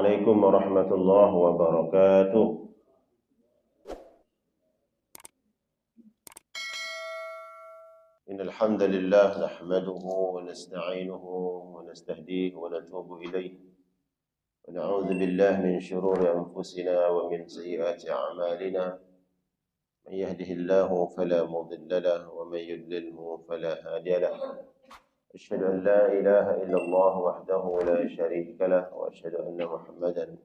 Assalamualaikum warahmatullahi wabarakatuh. Innal hamdalillah nahmaduhu wa nasta'inuhu wa nastahdihi wa natubu ilayh. Wa na'udzu billahi min shururi anfusina wa min sayyiati a'malina. Man yahdihillahu fala mudilla lahu wa man yudlilhu fala hadiya lahu. Asyhadu an la ilaha illallah wahdahu la syarika lahu wa asyhadu anna Muhammadan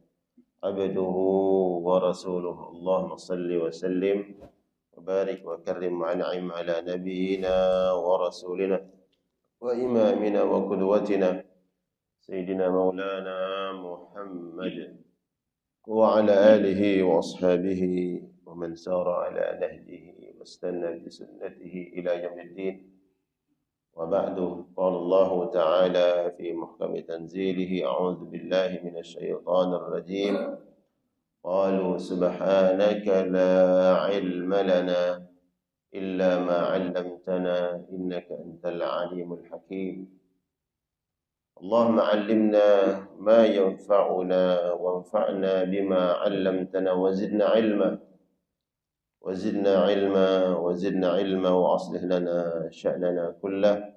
abduhu wa rasuluhu. Allahumma salli wa sallim وبارك وكرم وانعم على نبينا ورسولنا وإمامنا وقدوتنا سيدنا مولانا محمد وعلى آله وأصحابه ومن سار على نهجه واستنى بسنته إلى يوم الدين. وبعد قال الله تعالى في محكم تنزيله أعوذ بالله من الشيطان الرجيم قالوا سبحانك لا علم لنا إلا ما علمتنا إنك أنت العليم الحكيم. اللهم علمنا ما ينفعنا وانفعنا بما علمتنا وزدنا علما وزدنا علما وأصلح لنا شأننا كله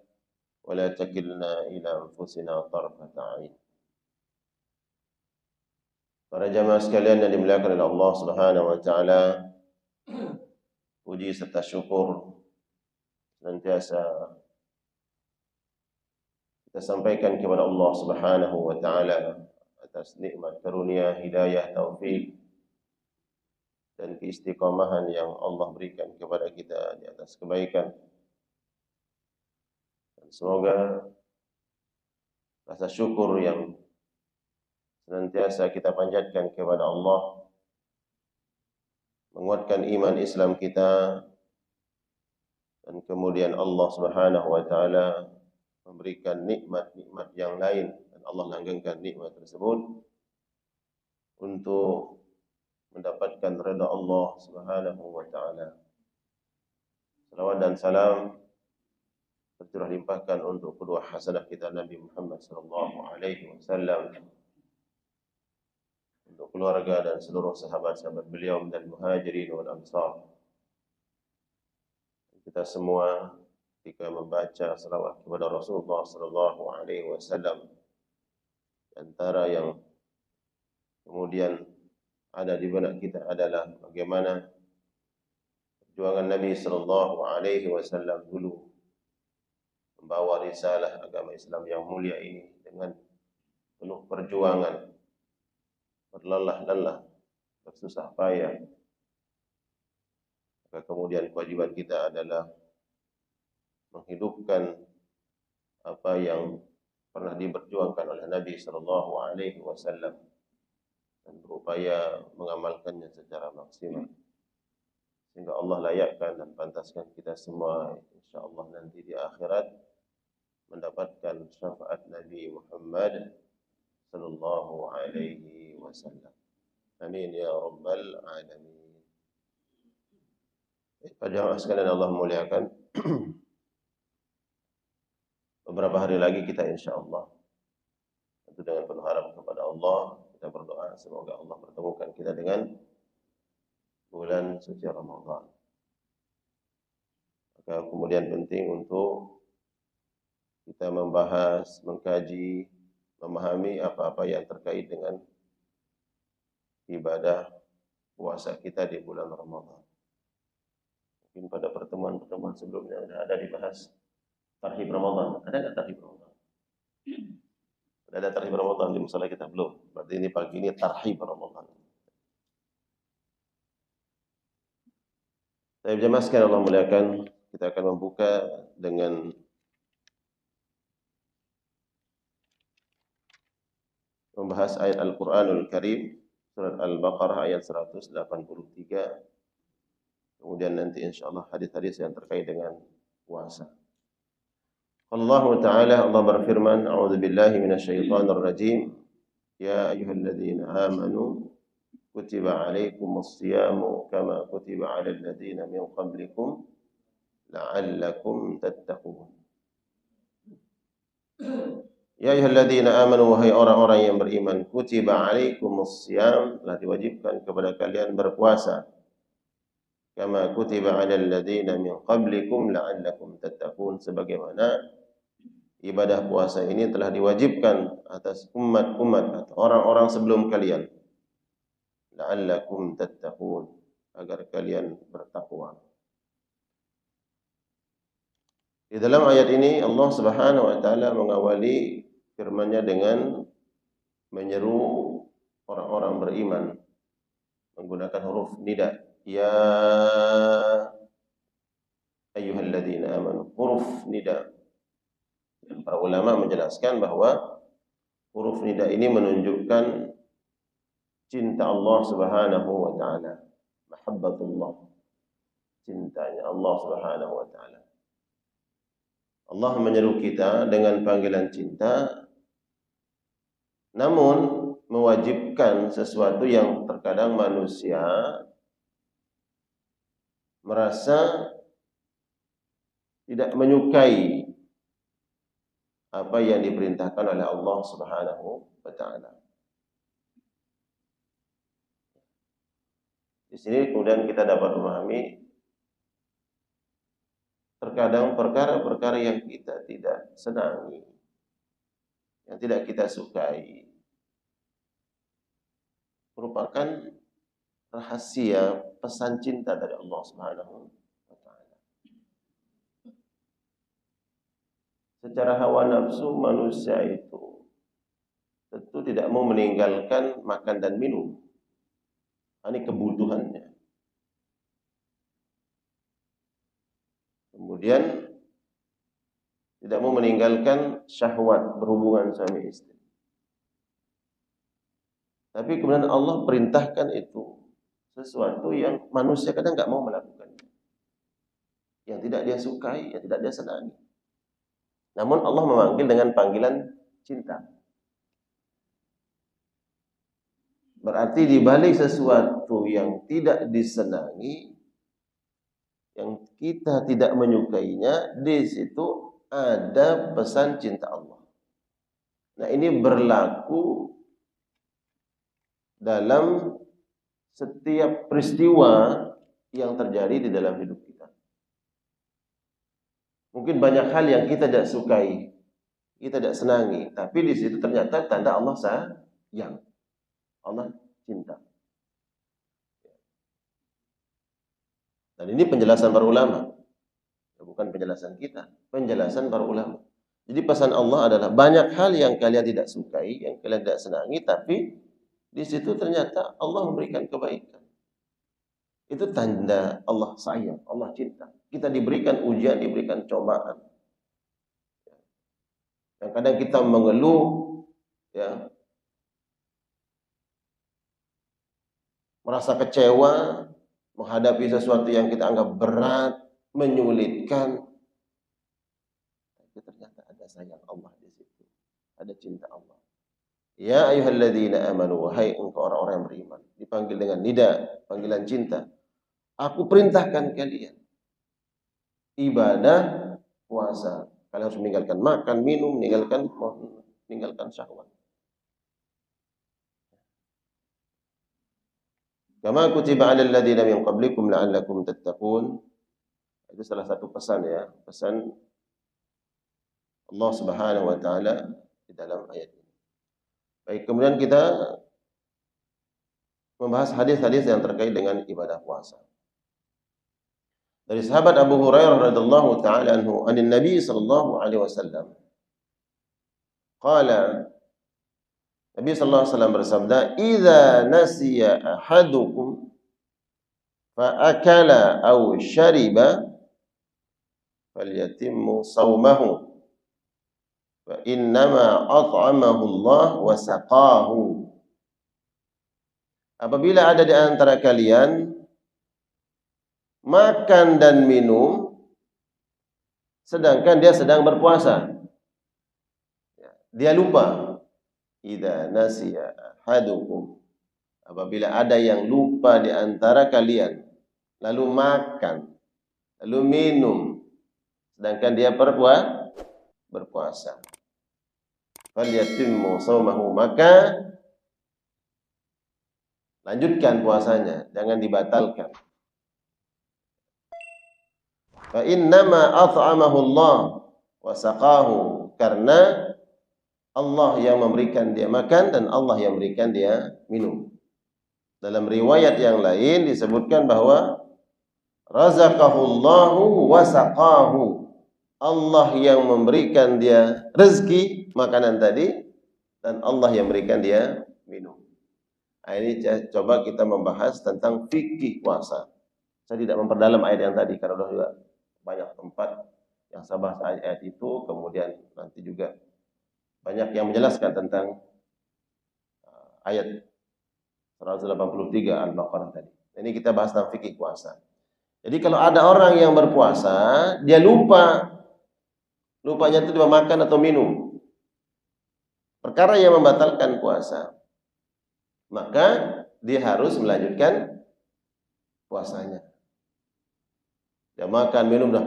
ولا تكلنا إلى أنفسنا طرفة عين. Para jamaah sekalian yang dimuliakan oleh Allah Subhanahu wa taala, puji serta syukur senantiasa kita sampaikan kepada Allah Subhanahu wa taala atas nikmat karunia, hidayah, taufik dan keistiqomahan yang Allah berikan kepada kita di atas kebaikan. Dan semoga rasa syukur yang senantiasa kita panjatkan kepada Allah menguatkan iman Islam kita, dan kemudian Allah Subhanahu wa taala memberikan nikmat-nikmat yang lain dan Allah langgengkan nikmat tersebut untuk mendapatkan redha Allah Subhanahu wa taala. Salawat dan salam tercurah limpahkan untuk kedua hasanah kita Nabi Muhammad sallallahu alaihi wasallam, untuk keluarga dan seluruh sahabat-sahabat beliau dan muhajirin wal ansar. Kita semua ketika membaca salawat kepada Rasulullah sallallahu alaihi wasallam, antara yang kemudian ada di benak kita adalah bagaimana perjuangan Nabi sallallahu alaihi wasallam dulu membawa risalah agama Islam yang mulia ini dengan penuh perjuangan, berlelah-lelah, bersusah payah. Maka kemudian kewajiban kita adalah menghidupkan apa yang pernah diperjuangkan oleh Nabi sallallahu alaihi wasallam dan berupaya mengamalkannya secara maksimal, sehingga Allah layakkan dan pantaskan kita semua insyaallah nanti di akhirat mendapatkan syafaat Nabi Muhammad sallallahu alaihi wasallam. Amin ya rabbal alamin. Pada jamaah sekalian Allah muliakan, beberapa hari lagi kita insyaallah tentu dengan penuh harap kepada Allah, kita berdoa semoga Allah pertemukan kita dengan bulan suci Ramadan. Maka kemudian penting untuk kita membahas, mengkaji, memahami apa-apa yang terkait dengan ibadah puasa kita di bulan Ramadan. Mungkin pada pertemuan-pertemuan sebelumnya ada dibahas tarhib Ramadan. Ada nggak tarhib Ramadan? Ada tarhib Ramadan di musala kita belum? Berarti ini pagi ini tarhib Ramadan. Saya jamaah sekalian Allah muliakan, kita akan membuka dengan membahas ayat Al-Quranul Karim, surat Al-Baqarah ayat 183. Kemudian nanti insyaallah hadis-hadis yang terkait dengan puasa. Allah Ta'ala, Allah berfirman, A'udzu billahi minasyaitonir rajim. Ya ayyuhalladzina amanu kutiba alaikumus siyamu kama kutiba 'alal ladzina min qablikum la'allakum tattaqun. Ya ayyuhalladzina amanu, wahai orang-orang yang beriman, kutiba alaikumus syiyam, telah diwajibkan kepada kalian berpuasa. Kama kutiba 'alal ladzina min qablikum la'allakum tattaqun, sebagaimana ibadah puasa ini telah diwajibkan atas umat-umat atau orang-orang sebelum kalian. La'allakum tattaqun, agar kalian bertakwa. Di dalam ayat ini Allah Subhanahu wa taala mengawali firman-Nya dengan menyeru orang-orang beriman menggunakan huruf nida. Ya ayyuhalladzina amanu, huruf nida. Dan para ulama menjelaskan bahwa huruf nida ini menunjukkan cinta Allah Subhanahu wa taala, mahabbatullah, cintanya Allah Subhanahu wa taala. Allah menyeru kita dengan panggilan cinta, namun mewajibkan sesuatu yang terkadang manusia merasa tidak menyukai apa yang diperintahkan oleh Allah Subhanahu wa taala. Di sini kemudian kita dapat memahami terkadang perkara-perkara yang kita tidak senangi, yang tidak kita sukai, merupakan rahasia pesan cinta dari Allah Subhanahu wa taala. Secara hawa nafsu manusia itu tentu tidak mau meninggalkan makan dan minum. Ini kebutuhannya. Kemudian tidak mau meninggalkan syahwat berhubungan suami istri. Tapi kemudian Allah perintahkan itu sesuatu yang manusia kadang nggak mau melakukannya, yang tidak dia sukai, yang tidak dia senangi. Namun Allah memanggil dengan panggilan cinta. Berarti di balik sesuatu yang tidak disenangi, yang kita tidak menyukainya, di situ ada pesan cinta Allah. Nah, ini berlaku dalam setiap peristiwa yang terjadi di dalam hidup kita. Mungkin banyak hal yang kita tidak sukai, kita tidak senangi, tapi di situ ternyata tanda Allah sayang, Allah cinta. Dan ini penjelasan para ulama, bukan penjelasan kita, penjelasan para ulama. Jadi pesan Allah adalah banyak hal yang kalian tidak sukai, yang kalian tidak senangi, tapi di situ ternyata Allah memberikan kebaikan. Itu tanda Allah sayang, Allah cinta. Kita diberikan ujian, diberikan cobaan. Yang kadang kita mengeluh, ya, merasa kecewa menghadapi sesuatu yang kita anggap berat, menyulitkan. Tapi ternyata ada sayang Allah di situ, ada cinta Allah. Ya ayyuhalladzina amanu, wahai engkau orang-orang yang beriman, dipanggil dengan nida, panggilan cinta. Aku perintahkan kalian ibadah puasa. Kalian harus meninggalkan makan, minum, meninggalkan syahwat. Kama kutiba 'alal ladzina min qablikum la'allakum tattaqun. Itu salah satu pesan, ya, pesan Allah Subhanahu wa taala di dalam ayat ini. Baik, kemudian kita membahas hadis-hadis yang terkait dengan ibadah puasa. Dari sahabat Abu Hurairah radhiyallahu taala anhu, anin Nabi sallallahu alaihi wasallam qala, Nabi sallallahu alaihi wasallam bersabda, "Idza nasiya ahadukum fa akala aw syariba falyatimmu shaumahu fa innama at'amahu Allah wa saqahu." Apabila ada di antara kalian makan dan minum sedangkan dia sedang berpuasa, dia lupa. Idza nasiya ahadukum, apabila ada yang lupa di antara kalian lalu makan lalu minum sedangkan dia berpuasa, falyatimmu shaumahu, maka lanjutkan puasanya, jangan dibatalkan. Fa innama at'amahu Allah wa saqahu, karena Allah yang memberikan dia makan dan Allah yang memberikan dia minum. Dalam riwayat yang lain disebutkan bahwa razaqahullahu wa saqahu, Allah yang memberikan dia rezeki makanan tadi dan Allah yang memberikan dia minum. Nah, ini coba kita membahas tentang fikih puasa. Saya tidak memperdalam ayat yang tadi karena sudah juga banyak tempat yang saya bahas ayat itu, kemudian nanti juga banyak yang menjelaskan tentang ayat 183 Al-Baqarah tadi. Ini kita bahas tentang fikih puasa. Jadi kalau ada orang yang berpuasa, dia lupanya itu dia makan atau minum, perkara yang membatalkan puasa, maka dia harus melanjutkan puasanya. Dia makan, minum dah,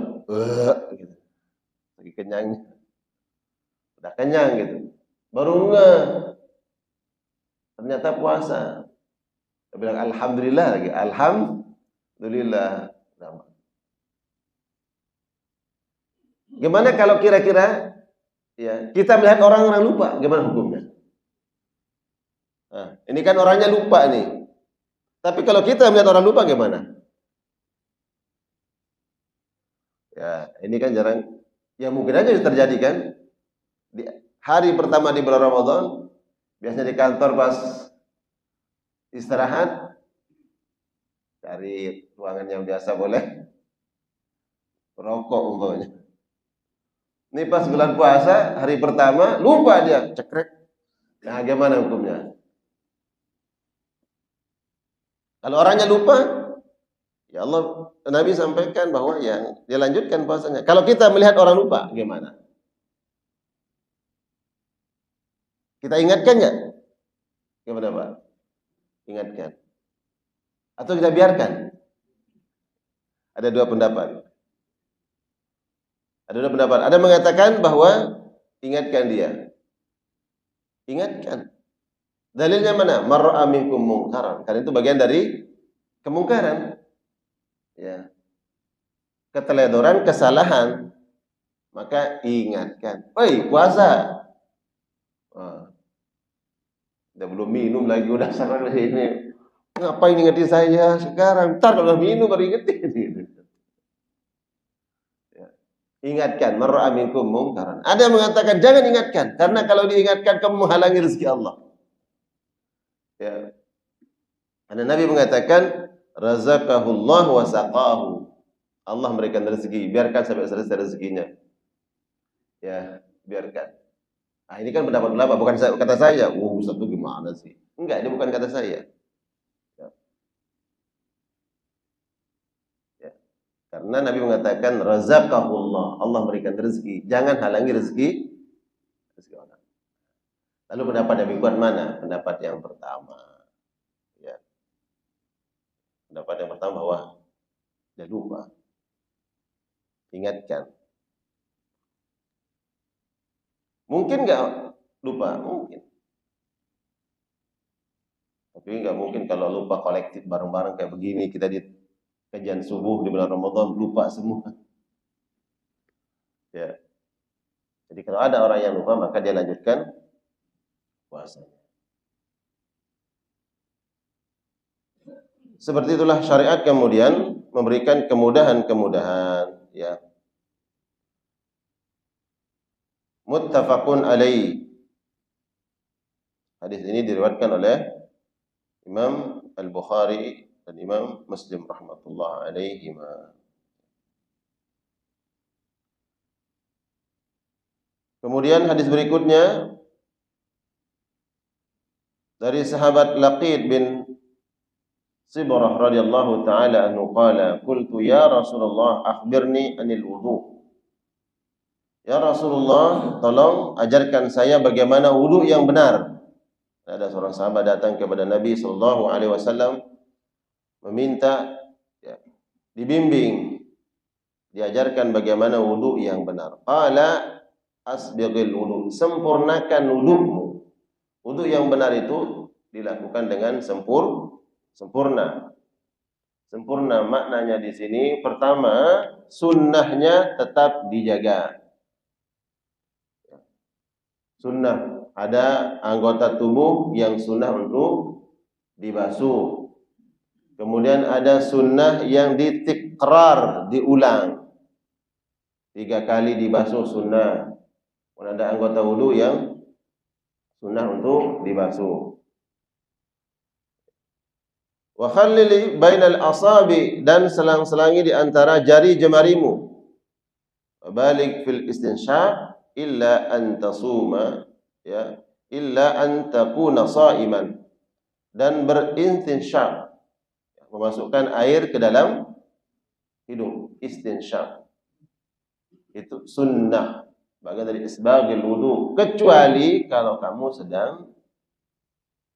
gitu. Lagi kenyang, udah kenyang gitu, baru ternyata puasa. Dia bilang alhamdulillah lagi, alhamdulillah. Gimana kalau kira-kira ya kita melihat orang-orang lupa, gimana hukumnya? Nah, ini kan orangnya lupa nih. Tapi kalau kita melihat orang lupa gimana? Ya, ini kan jarang. Ya mungkin aja terjadi kan. Di hari pertama di bulan Ramadan, biasanya di kantor pas istirahat, cari ruangan yang biasa boleh, rokok umpamanya. Ini pas bulan puasa, hari pertama, lupa dia, cekrek. Nah, gimana hukumnya? Kalau orangnya lupa, ya Allah, Nabi sampaikan bahwa ya dia lanjutkan puasanya. Kalau kita melihat orang lupa, gimana? Kita ingatkan nggak? Gimana Pak? Ingatkan. Atau kita biarkan? Ada dua pendapat. Ada mengatakan bahwa ingatkan dia. Ingatkan. Dalilnya mana? Mar'a minkum mungkaran. Karena itu bagian dari kemungkaran. Ya. Keteledoran, kesalahan. Maka ingatkan. Woi, puasa. Udah belum minum lagi, udah sarang di sini. Ngapain ingetin saya sekarang? Ntar kalau minum baru ingetin. Ingatkan, mar'a minkum mungkaran. Ada yang mengatakan jangan ingatkan, karena kalau diingatkan kamu menghalangi rezeki Allah. Ya. Karena Nabi mengatakan razaqahullah wa saqahu. Allah memberikan rezeki, biarkan sampai selesai rezekinya. Ya, biarkan. Nah, ini kan pendapat ulama, bukan kata saya. Ustaz itu gimana sih? Enggak, ini bukan kata saya. Karena Nabi mengatakan razaqahullah, Allah memberikan rezeki, jangan halangi rezeki orang. Lalu pendapat yang lebih kuat mana? Pendapat yang pertama. Ya. Pendapat yang pertama bahwa dia lupa. Ingatkan. Mungkin nggak lupa? Mungkin. Tapi nggak mungkin kalau lupa kolektif bareng-bareng kayak begini, kita di kajian subuh di bulan Ramadan lupa semua. Ya. Jadi kalau ada orang yang lupa, maka dia lanjutkan puasanya. Seperti itulah syariat kemudian memberikan kemudahan-kemudahan, ya. Muttafaqun alaih. Hadis ini diriwayatkan oleh Imam Al-Bukhari dan Imam Muslim rahmatullah alaihima. Kemudian hadis berikutnya dari sahabat Laqid bin Sibrah radhiyallahu taala anhu qala qultu ya Rasulullah akhbirni anil wudu. Ya Rasulullah, tolong ajarkan saya bagaimana wudu yang benar. Ada seorang sahabat datang kepada Nabi sallallahu alaihi wasallam meminta ya, dibimbing, diajarkan bagaimana wudu yang benar. Qala asbighil wudu, sempurnakan wudumu. Wudu yang benar itu dilakukan dengan sempurna. Sempurna maknanya di sini pertama, sunnahnya tetap dijaga. Sunnah, ada anggota tubuh yang sunnah untuk dibasuh. Kemudian ada sunnah yang ditikrar, diulang. 3 kali dibasuh sunnah. Kemudian ada anggota wudu yang sunnah untuk dibasuh. Wa khallili bainal asabi, dan selang-selangi di antara jari jemarimu. Balik fil istinsyaq illa an tasuma, ya, illa an takuna shaiman, dan berinstinsyaq, memasukkan air ke dalam hidung, istinsyaq. Itu sunnah, bagian dari isbaghil wudu, kecuali kalau kamu sedang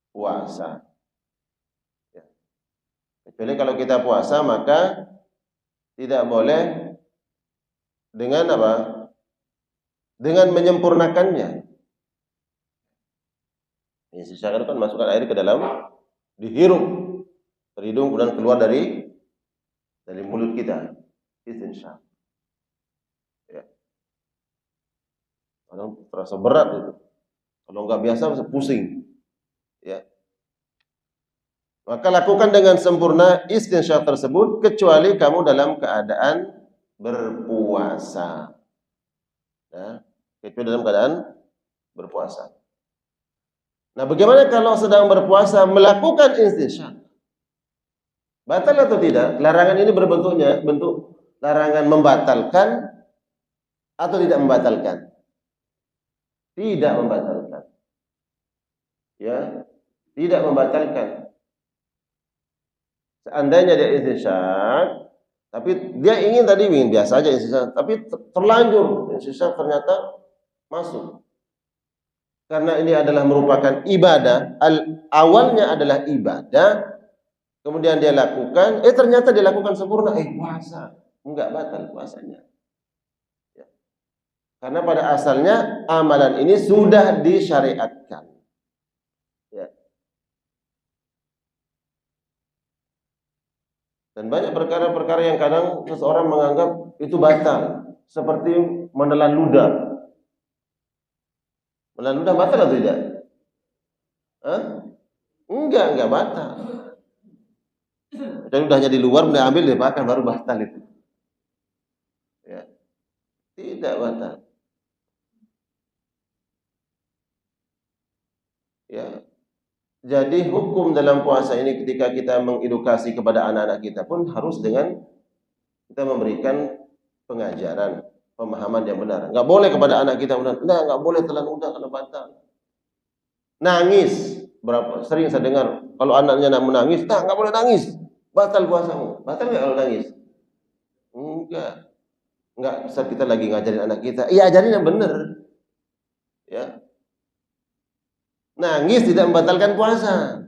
puasa. Ya. Kecuali kalau kita puasa, maka tidak boleh dengan apa? Dengan menyempurnakannya. Istinsyaq itu kan masukkan air ke dalam, dihirup dari hidung, kemudian keluar dari mulut kita. Istinsyaq. Ya. Kadang terasa berat itu. Kalau nggak biasa bisa pusing. Ya. Maka lakukan dengan sempurna istinsyaq tersebut kecuali kamu dalam keadaan berpuasa. Ya. Kecuali dalam keadaan berpuasa. Nah, bagaimana kalau sedang berpuasa melakukan istinsyaq? Batal atau tidak? Larangan ini bentuk larangan membatalkan atau tidak membatalkan? Tidak membatalkan. Ya, tidak membatalkan. Seandainya dia istinsyaq, tapi dia ingin biasa aja istinsyaq, tapi terlanjur istinsyaq ternyata masuk. Karena ini adalah merupakan ibadah, awalnya adalah ibadah, kemudian dia lakukan, ternyata dia lakukan sempurna, puasa, enggak batal puasanya. Ya. Karena pada asalnya amalan ini sudah disyariatkan. Ya. Dan banyak perkara-perkara yang kadang seseorang menganggap itu batal, seperti menelan ludah. Menelan ludah batal atau tidak? Enggak batal. Dan udahnya di luar, udah ambil, dimakan, baru batal itu. Ya. Tidak batal. Ya. Jadi hukum dalam puasa ini ketika kita mengedukasi kepada anak-anak kita pun harus dengan kita memberikan pengajaran, pemahaman yang benar. Enggak boleh kepada anak kita benar, enggak boleh telan ludah karena batal. Nangis, berapa sering saya dengar kalau anaknya nak menangis, enggak boleh nangis, batal puasamu. Batal enggak kalau nangis? Enggak bisa, kita lagi ngajarin anak kita. Iya, ajarin yang benar. Ya. Nangis tidak membatalkan puasa.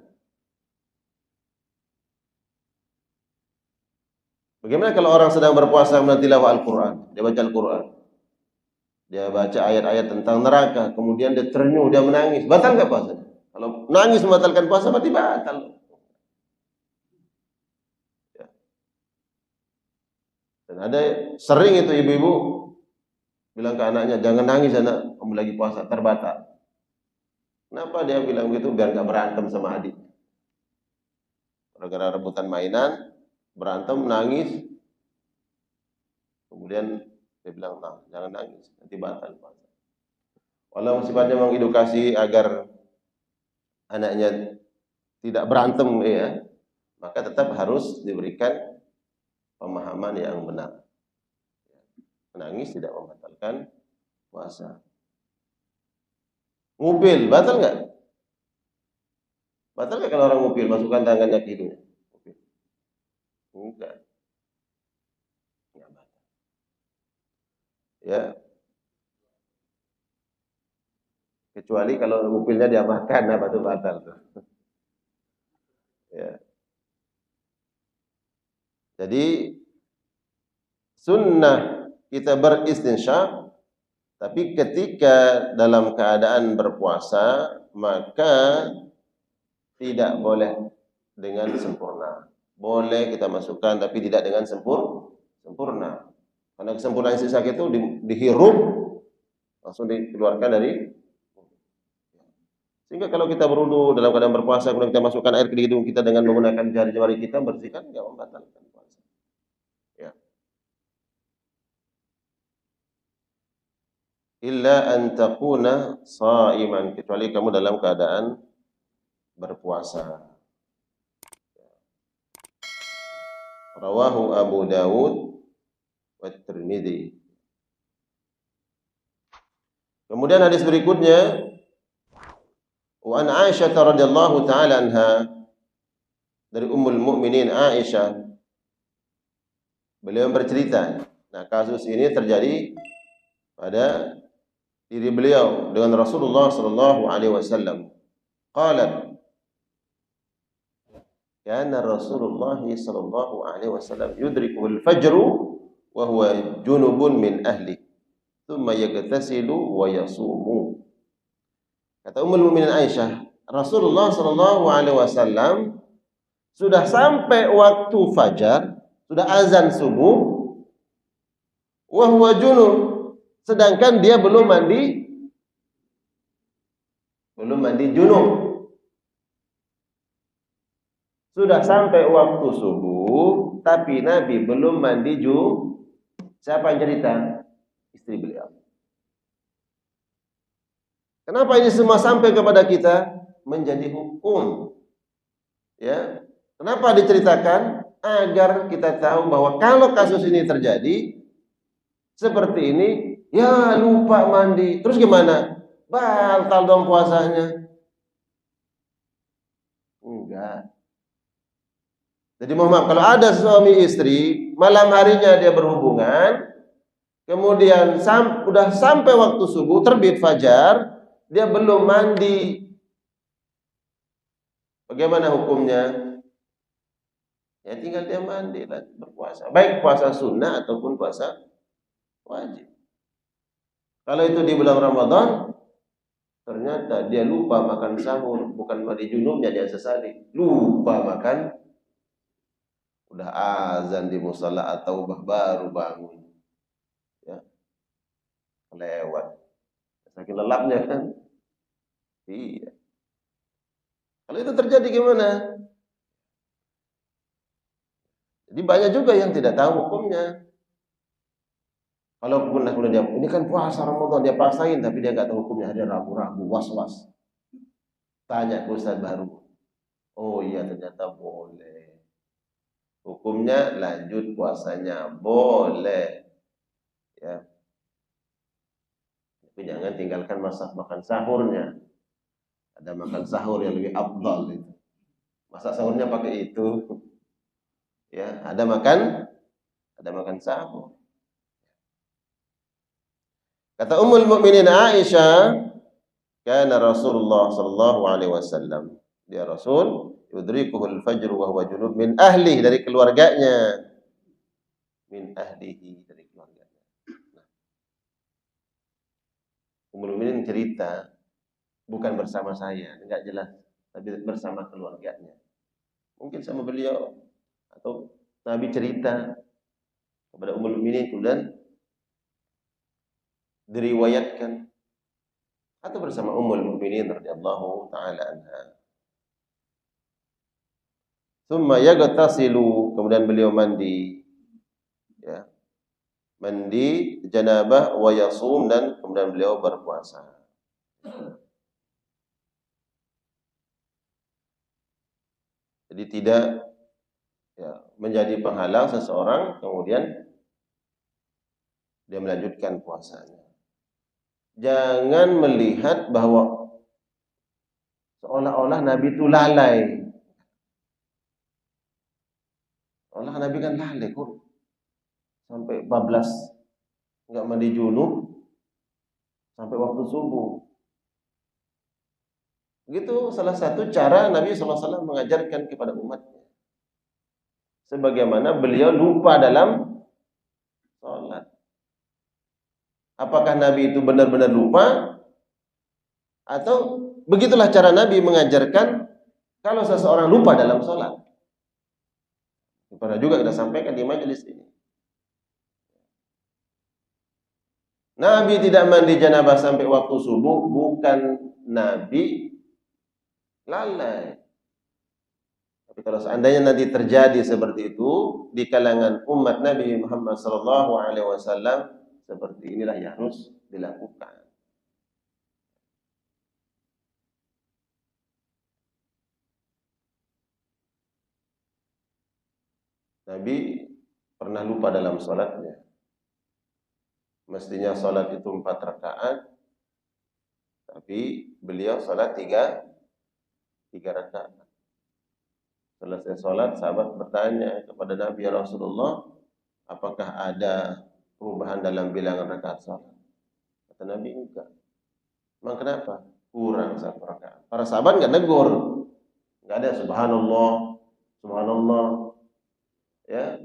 Bagaimana kalau orang sedang berpuasa mentilawah Al-Quran, dia baca Al-Quran, dia baca ayat-ayat tentang neraka, kemudian dia terenyuh, dia menangis, batal nggak puasa? Kalau nangis membatalkan puasa, berarti batal. Ya. Dan ada sering itu ibu-ibu bilang ke anaknya, jangan nangis anak, kamu lagi puasa, terbatal. Kenapa dia bilang begitu? Biar nggak berantem sama adik. Gara-gara rebutan mainan, berantem, nangis. Kemudian dia bilang, nah, jangan nangis, nanti batal puasa. Walau sifatnya mengedukasi agar anaknya tidak berantem, ya, maka tetap harus diberikan pemahaman yang benar. Menangis tidak membatalkan puasa. Ngupil, batal nggak? Batal nggak kalau orang ngupil, masukkan tangannya ke hidung? Enggak. Enggak batal. Ya. Kecuali kalau ngupilnya dia makan, apa itu batal tuh. Ya. Jadi sunnah kita beristinsyaq, Tapi ketika dalam keadaan berpuasa, maka tidak boleh dengan sempurna. Boleh kita masukkan, tapi tidak dengan sempurna. Karena kesempurnaan sisa itu dihirup, langsung dikeluarkan dari. Sehingga kalau kita berwudu dalam keadaan berpuasa, kemudian kita masukkan air ke hidung kita dengan menggunakan jari-jari kita, bersihkan, nggak membatalkan puasa. Ya. Illa an takuna sha'iman, kecuali kamu dalam keadaan berpuasa. Rawahu Abu Dawud wa Tirmidzi. Kemudian hadis berikutnya, wa an Aisyah radhiyallahu taala anha, dari Ummul Mukminin Aisyah, beliau bercerita. Nah, kasus ini terjadi pada diri beliau dengan Rasulullah sallallahu alaihi wasallam. Qalat, kana Rasulullah sallallahu alaihi wasallam yudrikuhu al-fajr wa huwa junubun min ahli, thumma yaghtasilu wa yasumu. Kata Ummul Mukminin Aisyah, Rasulullah sallallahu alaihi wasallam sudah sampai waktu fajar, sudah azan subuh, wa huwa junub, sedangkan dia belum mandi junub. Sudah sampai waktu subuh, tapi Nabi belum mandi junub. Siapa yang cerita? Istri beliau. Kenapa ini semua sampai kepada kita? Menjadi hukum. Ya. Kenapa diceritakan? Agar kita tahu bahwa kalau kasus ini terjadi seperti ini, ya lupa mandi, terus gimana? Batal dong puasanya. Enggak. Jadi mohon maaf, kalau ada suami istri, malam harinya dia berhubungan, kemudian udah sampai waktu subuh, terbit fajar, dia belum mandi. Bagaimana hukumnya? Ya tinggal dia mandi dan berpuasa. Baik puasa sunnah ataupun puasa wajib. Kalau itu di bulan Ramadan, ternyata dia lupa makan sahur, bukan mandi junubnya dia sesali, lupa makan, udah azan di musala atau baru bangun, ya lewat, saking lelapnya kan. Iya. Kalau itu terjadi gimana? Jadi banyak juga yang tidak tahu hukumnya. Kalau kemudian dia, ini kan puasa Ramadan, dia pasain, tapi dia nggak tahu hukumnya, dia ragu-ragu, was-was. Tanya ke Ustaz baru. Oh iya, ternyata boleh. Hukumnya lanjut puasanya, boleh. Ya. Tapi jangan tinggalkan makan sahurnya. Ada makan sahur yang lebih afdal itu. Masak sahurnya pakai itu. Ya, ada makan sahur. Kata Ummul Mukminin Aisyah, kana Rasulullah sallallahu alaihi wasallam, dia Rasul, yudrikuhul fajr wa huwa junub min ahli, dari keluarganya. Min ahlihi, dari keluarganya. Nah, Ummul Mukminin cerita, bukan bersama saya, enggak jelas, tapi bersama keluarganya. Mungkin sama beliau, atau Nabi cerita kepada Ummul Mukminin, kemudian diriwayatkan, atau bersama Ummul Mukminin radhiyallahu taala anha. Tsumma yaghtasilu, kemudian beliau mandi, ya, mandi janabah, wa yasum, dan kemudian beliau berpuasa. Jadi tidak, ya, menjadi penghalang seseorang kemudian dia melanjutkan puasanya. Jangan melihat bahwa seolah-olah Nabi itu lalai. Seolah Nabi kan lalai kok sampai bablas enggak mandi junub sampai waktu subuh. Begitu salah satu cara Nabi sallallahu alaihi wasallam mengajarkan kepada umatnya. Sebagaimana beliau lupa dalam salat. Apakah Nabi itu benar-benar lupa atau begitulah cara Nabi mengajarkan kalau seseorang lupa dalam sholat. Pernah juga kita sampaikan di majelis ini. Nabi tidak mandi janabah sampai waktu subuh bukan Nabi lalai. Tapi kalau seandainya nanti terjadi seperti itu di kalangan umat Nabi Muhammad SAW, seperti inilah yang harus dilakukan. Nabi pernah lupa dalam sholatnya. Mestinya sholat itu 4 rakaat, tapi beliau sholat 3 rakaat. Selesai sholat, sahabat bertanya kepada Nabi, ya Rasulullah, apakah ada perubahan dalam bilangan rakaat sholat? Kata Nabi, enggak. Emang kenapa? Kurang 1 rakaat. Para sahabat enggak negur. Enggak ada subhanallah, subhanallah. Ya.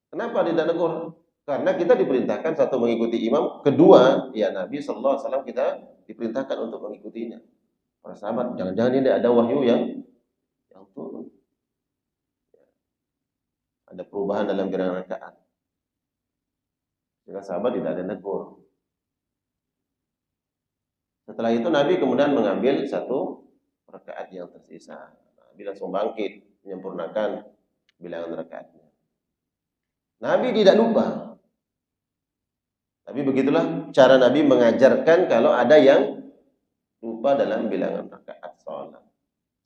Kenapa tidak negur? Karena kita diperintahkan satu mengikuti imam, kedua ya Nabi SAW kita diperintahkan untuk mengikutinya. Para sahabat, jangan-jangan ini ada wahyu yang turun. Ada perubahan dalam bilangan rakaat. Sehingga sahabat tidak ada negur. Setelah itu Nabi kemudian mengambil 1 rakaat yang tersisa. Nabi langsung bangkit menyempurnakan bilangan rakaatnya. Nabi tidak lupa. Tapi begitulah cara Nabi mengajarkan kalau ada yang lupa dalam bilangan rakaat salat.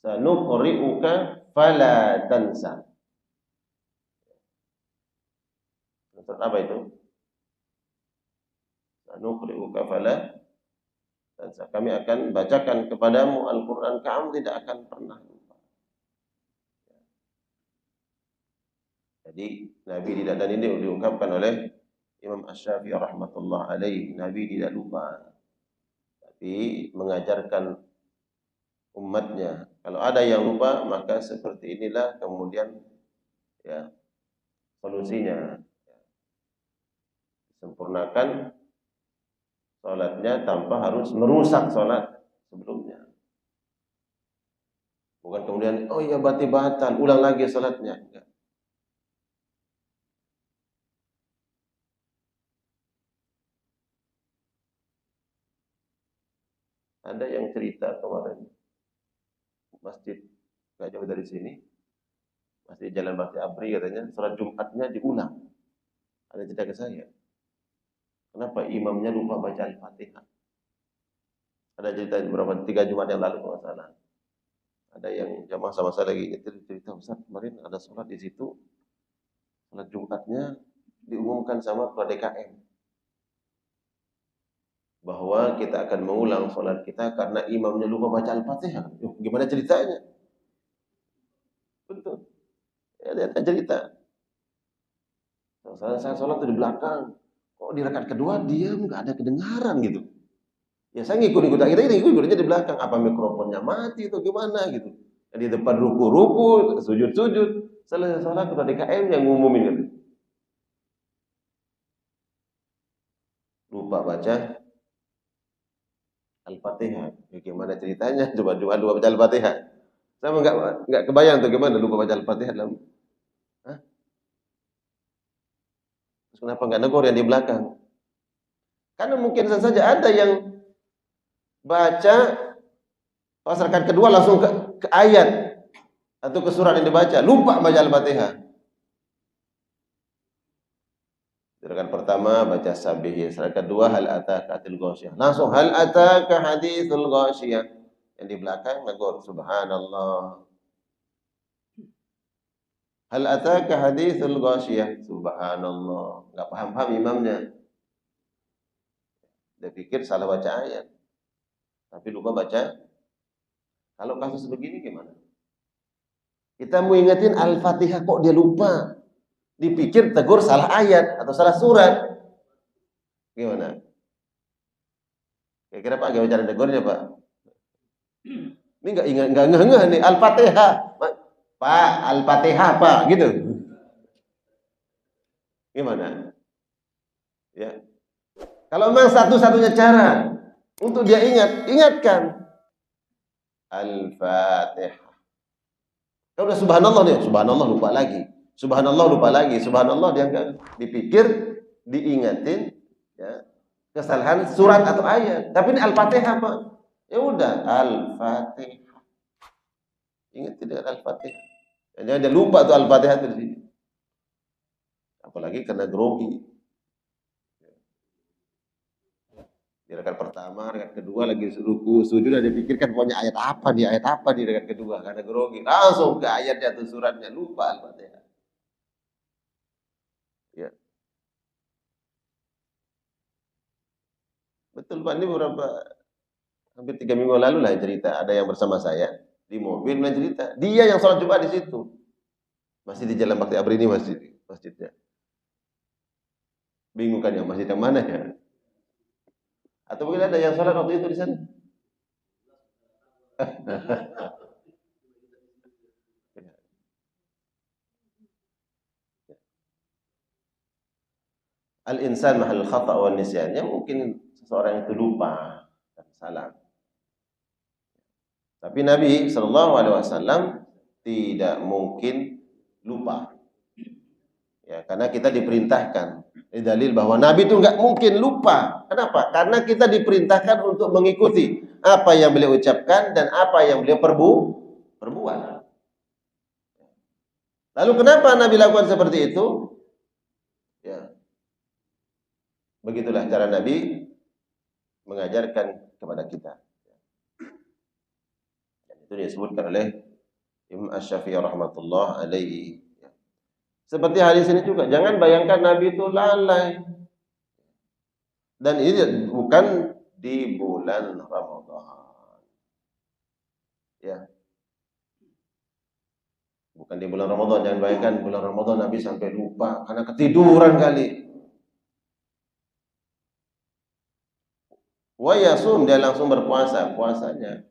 Sanuqri'uka fala tansa. Maksud apa itu? Sanuqri'uka fala tansa. Kami akan bacakan kepadamu Al-Qur'an, kamu tidak akan pernah lupa. Jadi Nabi tidak, dan ini diungkapkan oleh Imam Asy-Syafi'i rahmatullah alaihi, Nabi tidak lupa, tapi mengajarkan umatnya kalau ada yang lupa maka seperti inilah kemudian ya solusinya, sempurnakan salatnya tanpa harus merusak salat sebelumnya. Bukan kemudian oh ya berarti batal, ulang lagi salatnya. Enggak. Ada yang cerita kemarin, masjid gak jauh dari sini, masjid Jalan Bakti Abri katanya, sholat Jumatnya diulang. Ada cerita ke saya, kenapa imamnya lupa baca Al-Fatihah? Ada cerita beberapa 3 Jumat yang lalu kalau salah. Ada yang jamaah sama saya lagi cerita, Ustaz kemarin ada sholat di situ, sholat Jumatnya diumumkan sama ketua DKM bahwa kita akan mengulang sholat kita karena imamnya lupa baca Al-Fatihah. Gimana ceritanya? Betul. Ya, dia cerita. Saya sholat di belakang. Kok di rakaat kedua dia nggak ada kedengaran gitu. Ya saya ngikut-ngikut kita ngikutnya di belakang. Apa mikrofonnya mati atau gimana gitu. Di depan ruku-ruku, sujud-sujud. Selesai sholat ketua DKM yang ngumumin gitu. Lupa baca Al-Fatihah. Bagaimana ceritanya? Coba dua baca Al-Fatihah. Saya enggak kebayang tuh gimana lupa baca Al-Fatihah dalam. Hah? Terus kenapa enggak negur yang di belakang? Karena mungkin saja ada yang baca pas rakaat kedua langsung ke ayat atau ke surat yang dibaca, lupa baca Al-Fatihah. Rakaat pertama baca sabih, rakaat kedua hal ataka hadithul ghasyiyah. Langsung hal ataka hadithul ghasyiyah. Yang di belakang negur subhanallah. Hal ataka hadithul ghasyiyah, subhanallah. Enggak paham-paham imamnya. Dia pikir salah baca ayat. Tapi lupa baca. Kalau kasus begini gimana? Kita mau ingetin Al-Fatihah kok dia lupa. Dipikir tegur salah ayat atau salah surat. Gimana? Kira-kira Pak gimana cara tegurnya Pak? Ini enggak ngeh nih Al-Fatihah. Pak, Al-Fatihah Pak, gitu. Gimana? Ya. Kalau memang satu-satunya cara untuk dia ingatkan Al-Fatihah. Kalau udah subhanallah nih, subhanallah lupa lagi. Subhanallah lupa lagi, subhanallah dia enggak dipikir, diingatin ya, kesalahan surat atau ayat. Tapi ini Al-Fatihah, Pak. Ya udah, Al-Fatihah. Ingat tidak Al-Fatihah? Jadi dia lupa tuh Al-Fatihah itu di sini. Apalagi karena grogi. Di rakaat pertama, rakaat kedua lagi ruku, sujud, ada dipikirkan pokoknya ayat apa di rakaat kedua karena grogi. Langsung ke ayatnya atau suratnya, lupa Al-Fatihah. Ya. Betul Pak, ini hampir 3 minggu lalu lah cerita, ada yang bersama saya di mobil cerita, dia yang sholat Jumat di situ. Masih di Jalan Bakti Abri ini masjidnya. Bingung kan yang masjid yang mana ya? Atau mungkin ada yang sholat waktu itu di sana? Al-insan mahal khata' wa nisyan. Ya mungkin seseorang itu lupa dan salah. Tapi Nabi Shallallahu Alaihi Wasallam tidak mungkin lupa. Ya, karena kita diperintahkan. Ini dalil bahwa Nabi itu nggak mungkin lupa. Kenapa? Karena kita diperintahkan untuk mengikuti apa yang beliau ucapkan dan apa yang beliau perbuat. Lalu kenapa Nabi lakukan seperti itu? Ya, begitulah cara Nabi mengajarkan kepada kita. Dan itu disebutkan oleh Imam Asy-Syafi'i rahmatullah alaihi. Seperti hadis ini juga, jangan bayangkan Nabi itu lalai. Dan ini bukan di bulan Ramadan. Ya. Bukan di bulan Ramadan, jangan bayangkan bulan Ramadan Nabi sampai lupa karena ketiduran kali. Wa yasum, dia langsung berpuasa, puasanya.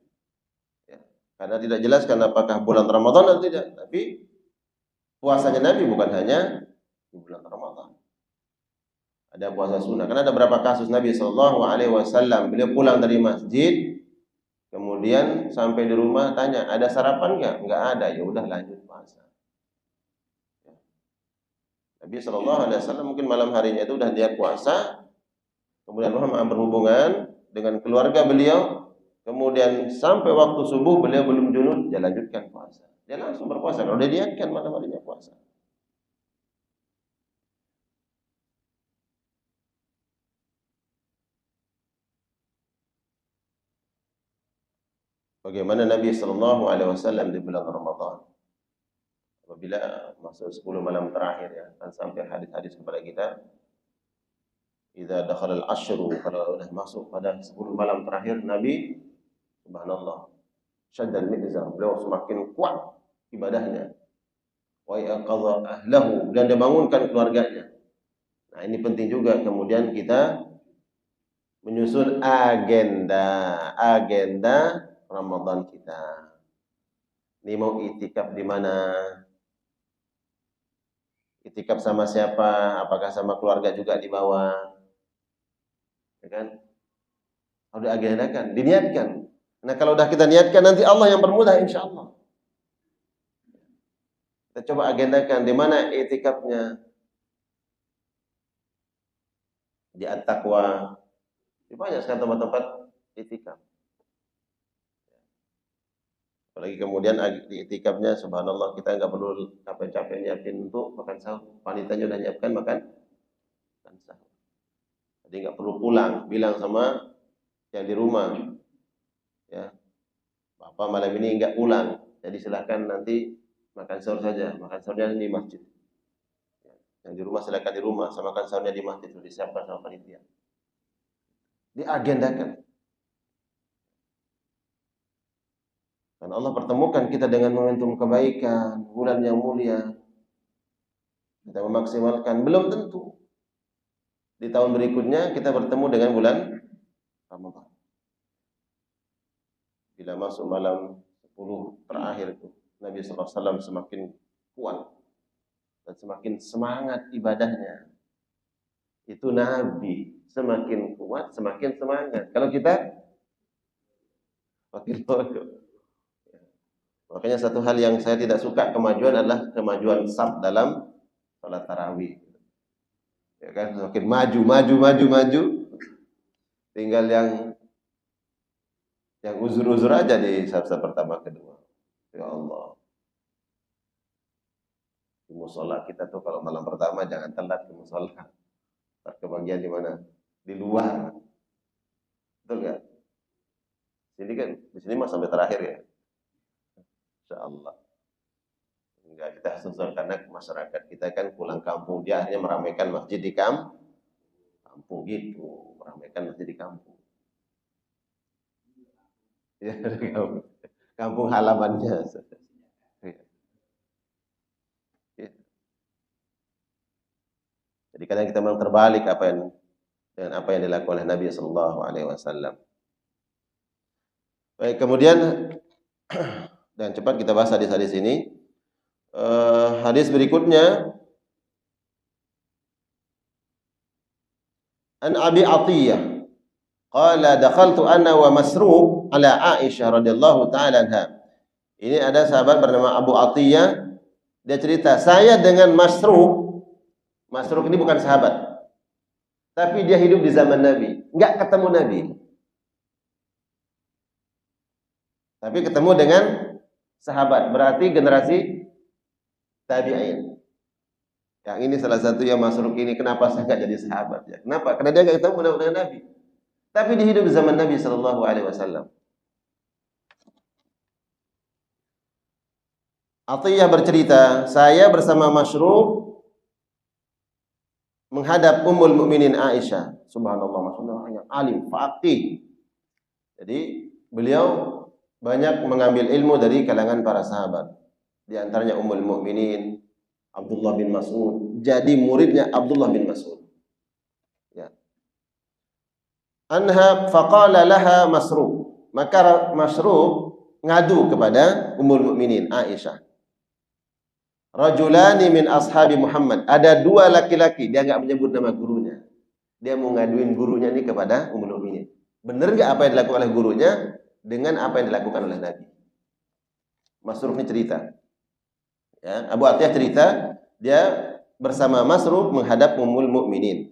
Ya. Karena tidak jelaskan apakah bulan Ramadan atau tidak, tapi puasanya Nabi bukan hanya di bulan Ramadan. Ada puasa sunnah. Karena ada beberapa kasus Nabi Shallallahu Alaihi Wasallam, beliau pulang dari masjid, kemudian sampai di rumah tanya, ada sarapan nggak? Nggak ada. Ya udah lanjut puasa. Nabi Shallallahu Alaihi Wasallam mungkin malam harinya itu udah dia puasa, kemudian Muhammad berhubungan dengan keluarga beliau, kemudian sampai waktu subuh beliau belum junub, dia lanjutkan puasa. Dia langsung berpuasa. Kalau dia niatkan malam harinya puasa. Bagaimana Nabi Shallallahu Alaihi Wasallam di bulan Ramadan, apabila masuk 10 malam terakhir ya, kan sampai hadis-hadis kepada kita, idza dakhala al-ashru, kalau sudah masuk pada 10 malam terakhir, Nabi subhanallah syaddal mi'zar, beliau semakin kuat ibadahnya, wa yaqadha ahlahu, dan dia bangunkan keluarganya. Nah, ini penting juga kemudian kita menyusun agenda Ramadan kita. Ini mau itikaf di mana? Itikaf sama siapa? Apakah sama keluarga juga di bawah? Ya kan? Harus diagendakan, diniatkan. Nah, kalau udah kita niatkan, nanti Allah yang permudah insya Allah. Kita coba agendakan di mana itikafnya. Di At-Taqwa. Di banyak sekali tempat-tempat itikaf. Apalagi kemudian di itikafnya, subhanallah, kita nggak perlu capek-capek nyiapin untuk makan sahur. Panitanya udah nyiapkan makan sahur. Jadi nggak perlu pulang, bilang sama yang di rumah, ya, Bapak malam ini nggak pulang, jadi silahkan nanti makan sahur saja, makan sahurnya di masjid. Yang di rumah silahkan di rumah, sama makan sahurnya di masjid, sudah disiapkan sama panitia. Diagendakan. Dan Allah pertemukan kita dengan momentum kebaikan, bulan yang mulia. Kita memaksimalkan, belum tentu di tahun berikutnya kita bertemu dengan bulan Ramadan. Bila masuk malam 10 terakhir itu, Nabi SAW semakin kuat dan semakin semangat ibadahnya. Itu Nabi semakin kuat, semakin semangat. Kalau kita makin loyo. Makanya satu hal yang saya tidak suka kemajuan adalah kemajuan saf dalam salat tarawih. Ya kan, semakin maju. Tinggal yang uzur-uzur aja di saf-saf pertama kedua. Ya Allah. Di musola kita tuh kalau malam pertama jangan telat ke musola. Ntar kebagian di mana? Di luar. Betul nggak? Sini kan, di sini mah sampai terakhir ya. Insyaallah. Enggak, kita susur karena masyarakat kita kan pulang kampung, dia akhirnya meramaikan masjid di kampung gitu, meramaikan masjid di kampung. Ya, kampung halamannya. Jadi kadang kita memang terbalik dengan apa yang dilakukan oleh Nabi Sallallahu Alaihi Wasallam. Baik, kemudian dan cepat kita bahas hadis-hadis ini. Hadis berikutnya an Abi Atiyah qala dakhaltu ana wa Masruq ala Aisyah radhiyallahu ta'ala anha. Ini ada sahabat bernama Abu Atiyah, dia cerita, saya dengan Masruq. Masruq ini bukan sahabat, tapi dia hidup di zaman Nabi, enggak ketemu Nabi, tapi ketemu dengan sahabat, berarti generasi tabi'in. Yang ini salah satu yang Masruq ini kenapa saya enggak jadi sahabat ya? Kenapa? Karena dia enggak ketemu dengan Nabi. Tapi dia hidup di zaman Nabi sallallahu alaihi wasallam. Atiyah bercerita, saya bersama Masruq menghadap Ummul Mukminin Aisyah. Subhanallah, maksudnya yang alim, faqih. Jadi beliau banyak mengambil ilmu dari kalangan para sahabat. Di antaranya Ummul Mukminin Abdullah bin Mas'ud, jadi muridnya Abdullah bin Mas'ud. Ya. Anha faqala laha Masruq. Maka Masruq ngadu kepada Ummul Mukminin Aisyah. Rajulani min ashabi Muhammad. Ada dua laki-laki, dia enggak menyebut nama gurunya. Dia mau ngaduin gurunya ini kepada Ummul Mukminin. Benar enggak apa yang dilakukan oleh gurunya dengan apa yang dilakukan oleh Nabi? Masruq ini cerita. Ya, Abu Atiyah cerita, dia bersama Masruq menghadap Ummul Mukminin.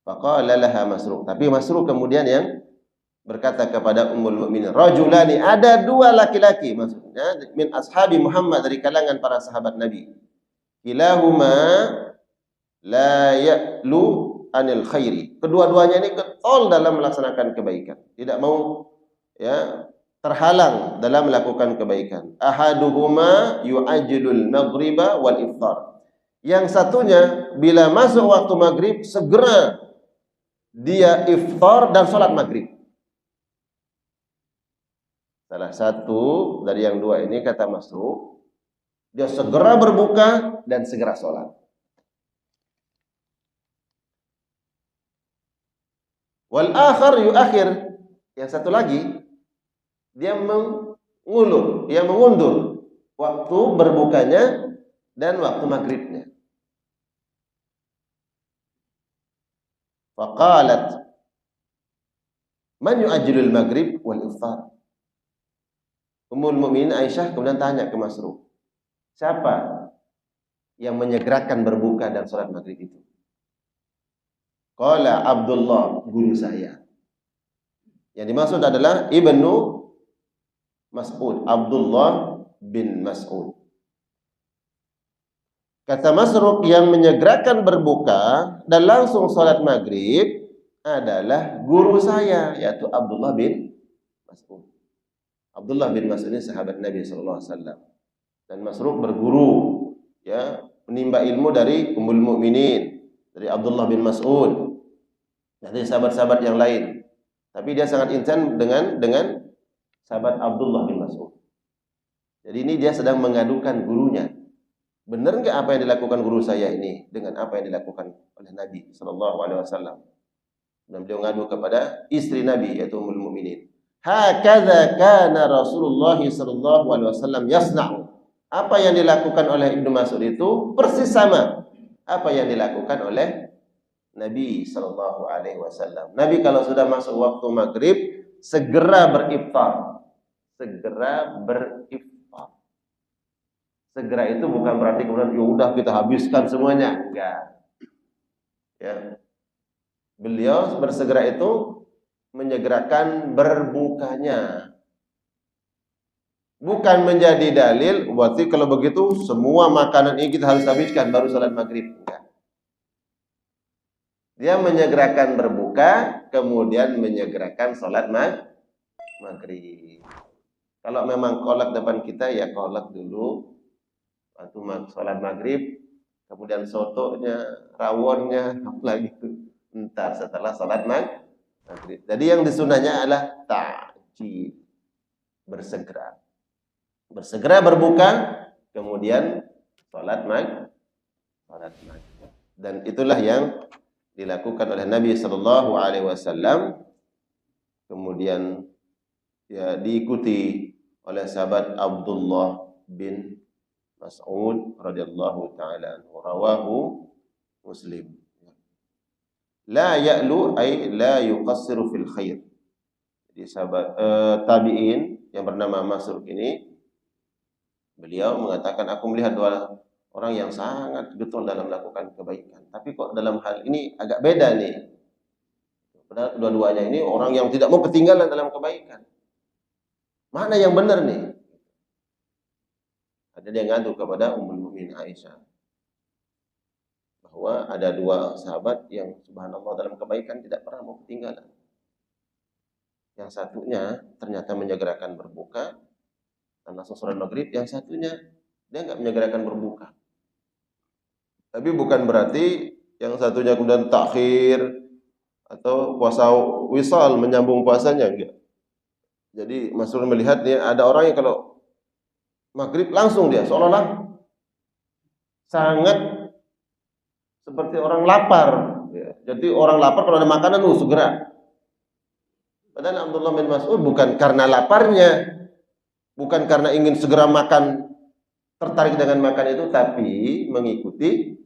Faqala laha Masruq. Tapi Masruq kemudian yang berkata kepada Ummul Mukminin, rajulani, ada dua laki-laki, maksudnya min ashabi Muhammad, dari kalangan para sahabat Nabi. Kilahuma la ya'lu anil khairi. Kedua-duanya ini getol dalam melaksanakan kebaikan, tidak mau ya terhalang dalam melakukan kebaikan. Ahaduhuma yu'ajjilul maghriba wal iftar. Yang satunya bila masuk waktu maghrib segera dia iftar dan salat maghrib. Salah satu dari yang dua ini, kata Masruq, dia segera berbuka dan segera sholat. Wal akhar yuakhir. Yang satu lagi, dia mengundur waktu berbukanya dan waktu maghribnya. Faqalat, man yu'ajjilul maghrib wal iftar. Ummul Mukminin Aisyah kemudian tanya ke Masruq, siapa yang menyegerakan berbuka dan sholat maghrib itu? Qala Abdullah, guru saya. Yang dimaksud adalah Ibnu Mas'ud, Abdullah bin Mas'ud. Kata Masruq, yang menyegerakan berbuka dan langsung sholat maghrib adalah guru saya, yaitu Abdullah bin Mas'ud. Abdullah bin Mas'ud ini sahabat Nabi sallallahu alaihi wasallam. Dan Masruq berguru, ya, menimba ilmu dari Ummul Mukminin, dari Abdullah bin Mas'ud, dari sahabat-sahabat yang lain. Tapi dia sangat intens dengan sahabat Abdullah bin Mas'ud. Jadi ini dia sedang mengadukan gurunya. Benar enggak apa yang dilakukan guru saya ini dengan apa yang dilakukan oleh Nabi sallallahu alaihi wasallam? Dan beliau ngadu kepada istri Nabi, yaitu Ummul Mukminin. Hakadza kana Rasulullah sallallahu alaihi wasallam yasna'u. Apa yang dilakukan oleh Ibnu Mas'ud itu persis sama apa yang dilakukan oleh Nabi Shallallahu Alaihi Wasallam. Nabi kalau sudah masuk waktu maghrib segera beriftar, segera beriftar. Segera itu bukan berarti kemudian ya udah kita habiskan semuanya, enggak. Ya. Beliau bersegera itu menyegerakan berbukanya. Bukan menjadi dalil berarti kalau begitu semua makanan ini kita harus habiskan baru salat maghrib. Enggak. Dia menyegerakan berbuka, kemudian menyegerakan salat maghrib. Kalau memang kolak depan kita, ya kolak dulu. Waktu salat maghrib, kemudian sotonya, rawonnya, apalagi itu. Entar setelah salat maghrib. Jadi yang disunahnya adalah ta'jil, bersegera. Bersegera berbuka, kemudian salat maghrib. Dan itulah yang dilakukan oleh Nabi Sallallahu Alaihi Wasallam, kemudian ya diikuti oleh sahabat Abdullah bin Mas'ud radhiyallahu taala anhu, rawahu Muslim. La ya'lu ay la yuqassiru fil khair. Jadi sahabat tabi'in yang bernama Mas'ud ini, beliau mengatakan, aku melihat dua orang yang sangat getol dalam melakukan kebaikan. Tapi kok dalam hal ini agak beda nih. Padahal dua-duanya ini orang yang tidak mau ketinggalan dalam kebaikan. Mana yang benar nih? Ada yang ngadu kepada Ummul Mukminin Aisyah bahwa ada dua sahabat yang subhanallah dalam kebaikan tidak pernah mau ketinggalan. Yang satunya ternyata menyegerakan berbuka dan langsung salat maghrib, yang satunya dia enggak menyegerakan berbuka. Tapi bukan berarti yang satunya kemudian takhir atau puasa wisal menyambung puasanya, enggak. Jadi Mas'ud melihat nih ada orang yang kalau maghrib langsung dia seolah-olah sangat seperti orang lapar. Ya. Jadi orang lapar kalau ada makanan segera. Padahal Abdullah bin Mas'ud bukan karena laparnya, bukan karena ingin segera makan, tertarik dengan makan itu, tapi mengikuti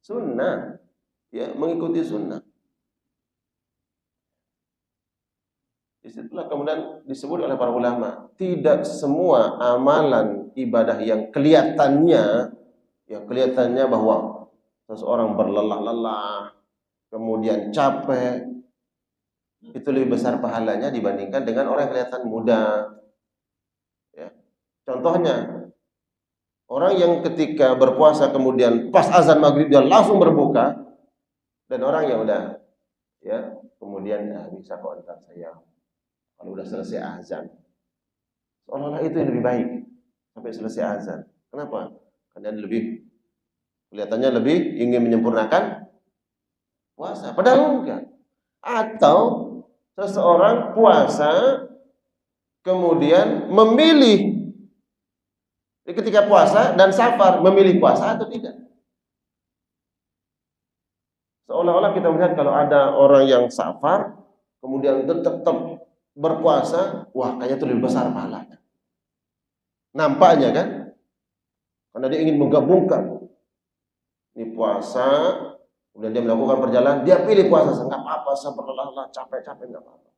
sunnah, ya, mengikuti sunnah. Disitulah kemudian disebut oleh para ulama, tidak semua amalan ibadah yang kelihatannya bahwa seseorang berlelah-lelah, kemudian capek, itu lebih besar pahalanya dibandingkan dengan orang yang kelihatan muda. Ya. Contohnya, orang yang ketika berpuasa kemudian pas azan maghrib dia langsung berbuka, dan orang yang udah ya kemudian bisa kok entar saya kalau udah selesai azan. Seolah-olah itu yang lebih baik sampai selesai azan. Kenapa? Karena kelihatannya lebih ingin menyempurnakan puasa. Padahal enggak. Atau seseorang puasa kemudian memilih ketika puasa dan safar, memilih puasa atau tidak. Seolah-olah kita melihat kalau ada orang yang safar kemudian tetap berpuasa, wah kayaknya itu lebih besar pahalanya. Nampaknya kan? Karena dia ingin menggabungkan. Ini puasa, kemudian dia melakukan perjalanan, dia pilih puasa, enggak apa-apa, saya berlelah, capek-capek enggak apa-apa.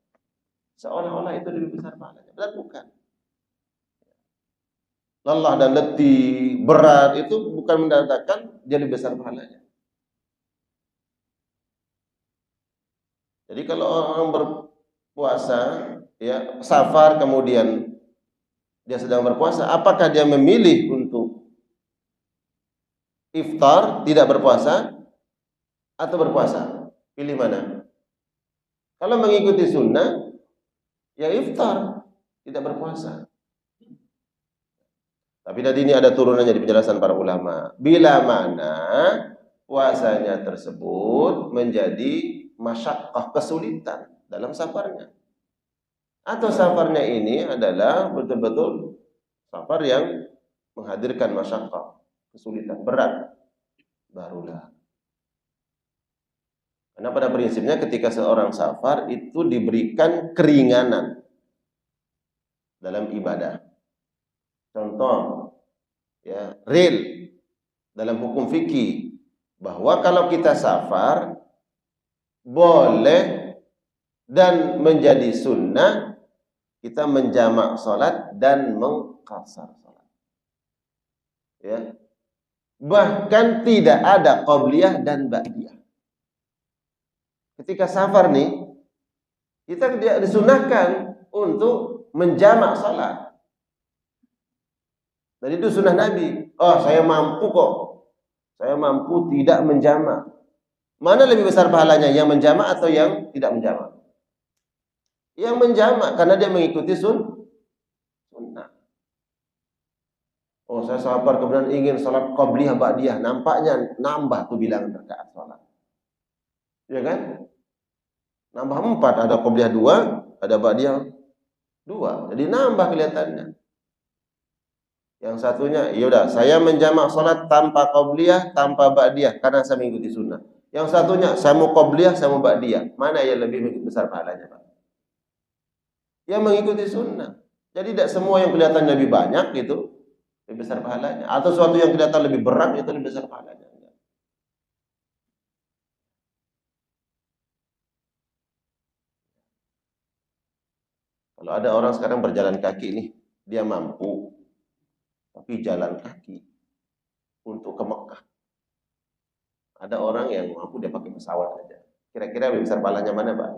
Seolah-olah itu lebih besar pahalanya. Padahal bukan. Lelah dan letih, berat itu bukan mendatangkan dia lebih besar pahalanya. Jadi kalau orang berpuasa, ya safar kemudian dia sedang berpuasa, apakah dia memilih untuk iftar, tidak berpuasa, atau berpuasa? Pilih mana? Kalau mengikuti sunnah, ya iftar, tidak berpuasa. Tapi tadi ini ada turunannya di penjelasan para ulama. Bila mana puasanya tersebut menjadi masyaqqah, kesulitan dalam safarnya. Atau safarnya ini adalah betul-betul safar yang menghadirkan masyaqqah, kesulitan, berat, barulah. Karena pada prinsipnya ketika seorang safar itu diberikan keringanan dalam ibadah. Contoh, ya, real dalam hukum fikih bahwa kalau kita safar boleh dan menjadi sunnah kita menjamak salat dan mengqasar salat. Ya. Bahkan tidak ada qabliyah dan ba'diyah. Ketika safar nih, kita disunahkan untuk menjamak salat. Dan itu sunnah Nabi. Oh, saya mampu kok. Saya mampu tidak menjamak. Mana lebih besar pahalanya, yang menjamak atau yang tidak menjamak? Yang menjamak, karena dia mengikuti sunnah. Oh, saya sabar kemudian ingin salat qabliyah ba'diyah, nampaknya nambah tuh bilangan rakaat salat. Ya kan? Nambah 4, ada qabliyah 2, ada ba'diyah 2. Jadi nambah kelihatannya. Yang satunya, yaudah, saya menjamak salat tanpa qabliyah, tanpa ba'diyah karena saya mengikuti sunnah. Yang satunya, saya mau qabliyah, saya mau ba'diyah. Mana yang lebih besar pahalanya, Pak? Yang mengikuti sunnah. Jadi tidak semua yang kelihatan lebih banyak itu lebih besar pahalanya. Atau sesuatu yang kelihatan lebih berat itu lebih besar pahalanya. Kalau ada orang sekarang berjalan kaki nih, dia mampu, tapi jalan kaki untuk ke Mekah. Ada orang yang mampu dia pakai pesawat aja. Kira-kira lebih besar pahalanya mana, Pak?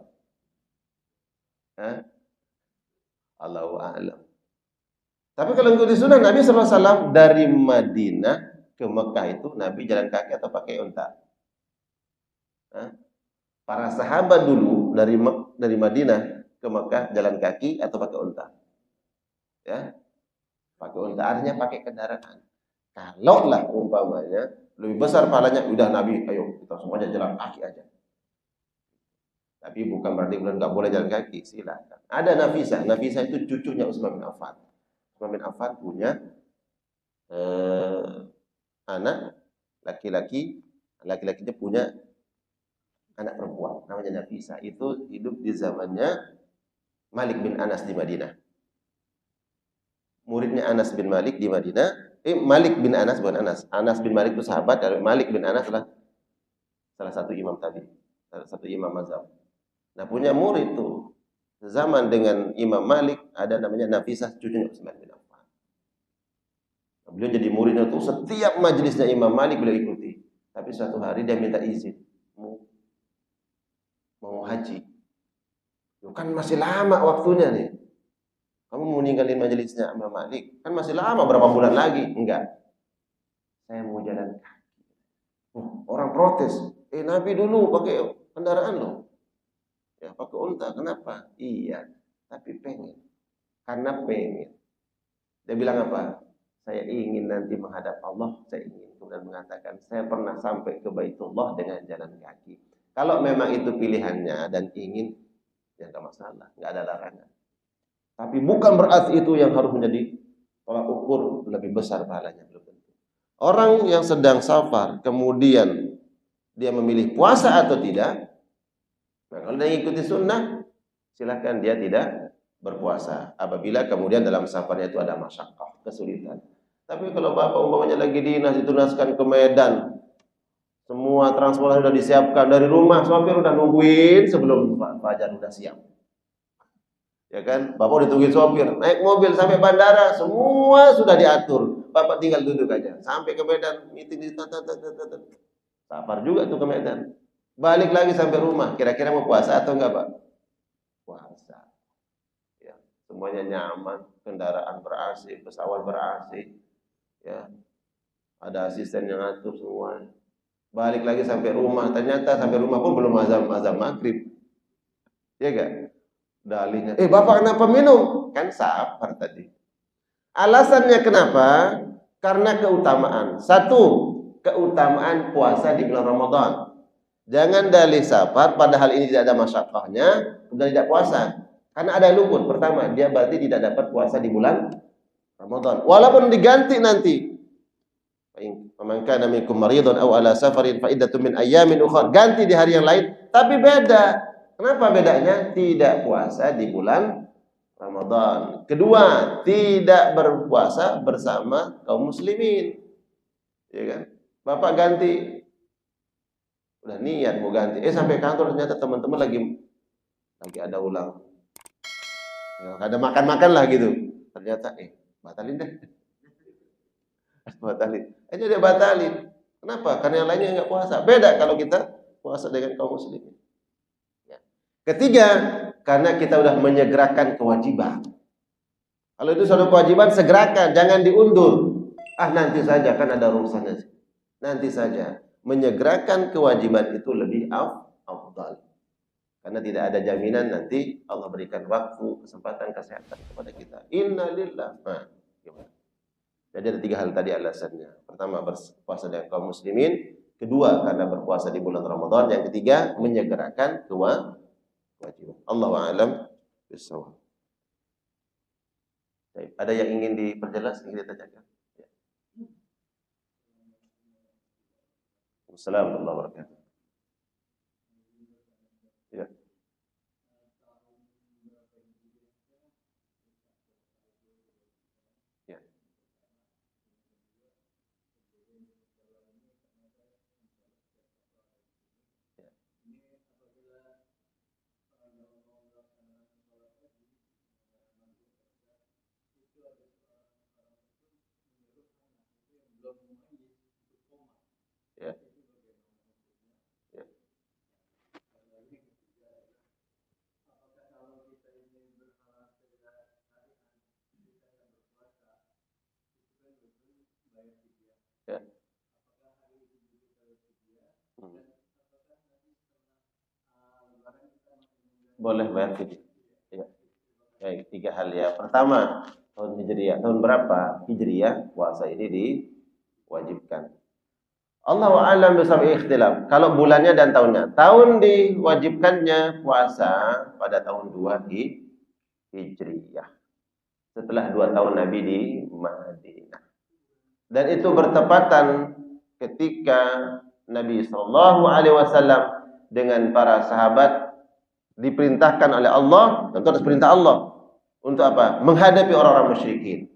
Hah? Allahu a'lam. Tapi kalau ikuti sunnah Nabi SAW dari Madinah ke Mekah itu Nabi jalan kaki atau pakai unta? Hah? Para sahabat dulu dari Madinah ke Mekah jalan kaki atau pakai unta? Ya, pakai unta, artinya pakai kendaraan. Kalau lah umpamanya lebih besar pahalanya, udah Nabi, ayo kita semuanya jalan kaki aja. Tapi bukan berarti bulan nggak boleh jalan kaki, silakan. Ada Nafisah, Nafisah itu cucunya Utsman bin Affan. Utsman bin Affan punya anak laki-laki, laki-lakinya punya anak perempuan, namanya Nafisah. Itu hidup di zamannya Malik bin Anas di Madinah. Muridnya Anas bin Malik di Madinah. Malik bin Anas, bukan Anas. Anas bin Malik itu sahabat, dan Malik bin Anas adalah salah satu imam tadi, salah satu imam mazhab. Nah, punya murid tuh. Zaman dengan Imam Malik ada namanya Nafisah, cucunya Utsman bin Affan. Nah, beliau jadi muridnya tuh, setiap majelisnya Imam Malik beliau ikuti. Tapi suatu hari dia minta izin mau haji. Kan masih lama waktunya nih. Kamu mau ninggalin majelisnya Imam Malik? Kan masih lama, berapa bulan lagi? Enggak. Saya mau jalan kaki. Orang protes. Nabi dulu pakai kendaraan loh. Ya, pakai unta. Kenapa? Iya, tapi pengen. Karena pengen. Dia bilang apa? Saya ingin nanti menghadap Allah. Saya ingin. Kemudian mengatakan, saya pernah sampai ke Baitullah dengan jalan kaki. Kalau memang itu pilihannya dan ingin, ya enggak masalah. Enggak ada larangan. Tapi bukan berarti itu yang harus menjadi tolak ukur lebih besar pahalanya, belum tentu. Orang yang sedang safar kemudian dia memilih puasa atau tidak, nah, kalau dia ikuti sunnah, silakan dia tidak berpuasa. Apabila kemudian dalam safarnya itu ada masyaqqah, kesulitan. Tapi kalau bapak umpamanya lagi dinas, ditunaskan ke Medan, semua transportasi sudah disiapkan dari rumah, sopir udah nungguin sebelum fajar udah siap. Ya kan, bapak ditungguin sopir, naik mobil sampai bandara, semua sudah diatur. Bapak tinggal duduk aja, sampai ke Medan, meeting di safar juga tuh ke Medan. Balik lagi sampai rumah, kira-kira mau puasa atau enggak, Pak? Puasa. Ya, semuanya nyaman, kendaraan ber-AC, pesawat ber-AC. Ya. Ada asisten yang ngatur semua. Balik lagi sampai rumah, ternyata sampai rumah pun belum azan maghrib. Ya enggak? Dalihnya, bapak kenapa minum? Kan safar tadi. Alasannya kenapa? Karena keutamaan. Satu, keutamaan puasa di bulan Ramadan. Jangan dalih safar, padahal ini tidak ada masyaqqahnya, kemudian tidak puasa. Karena ada yang luput. Pertama, dia berarti tidak dapat puasa di bulan Ramadan. Walaupun diganti nanti. Faman kana minkum maridun aw ala safarin fa iddatun min ayyamin ukhra. Ganti di hari yang lain, tapi beda. Kenapa bedanya? Tidak puasa di bulan Ramadan. Kedua, tidak berpuasa bersama kaum muslimin. Ya kan? Bapak ganti Udah niat mau ganti. Sampai kantor ternyata teman-teman lagi ada ulang. Ada makan-makan lah gitu. Ternyata batalin deh. Batalin. Dia batalin. Kenapa? Karena yang lainnya nggak puasa. Beda kalau kita puasa dengan kaum muslimin. Ya. Ketiga, karena kita udah menyegerakan kewajiban. Kalau itu suatu kewajiban, segerakan, jangan diundur. Nanti saja, kan ada urusannya. Nanti saja. Menyegerakan kewajiban itu lebih afdal. Karena tidak ada jaminan nanti Allah berikan waktu, kesempatan, kesehatan kepada kita. Innalillah. Gimana? Jadi ada 3 hal tadi alasannya. Pertama, berpuasa dengan kaum muslimin. Kedua, karena berpuasa di bulan Ramadan. Yang ketiga, menyegerakan kewajiban. Allahu a'lam bishawab. Ada yang ingin diperjelas, ingin ditanyakan? Ya. Assalamualaikum warahmatullahi wabarakatuh. Ya. Ya. Ya. Ya. Ya. Boleh bayar fidyah. Ya. Baik, 3 hal ya. Pertama, tahun Hijriah. Tahun berapa Hijriah puasa ini diwajibkan? Allahu a'lam bishawab, ikhtilaf. Kalau bulannya dan tahunnya. Tahun diwajibkannya puasa pada tahun 2 Hijriah. Setelah 2 tahun Nabi di Madinah. Dan itu bertepatan ketika Nabi SAW dengan para sahabat diperintahkan oleh Allah, tentu atas perintah Allah, untuk apa? Menghadapi orang-orang musyrikin.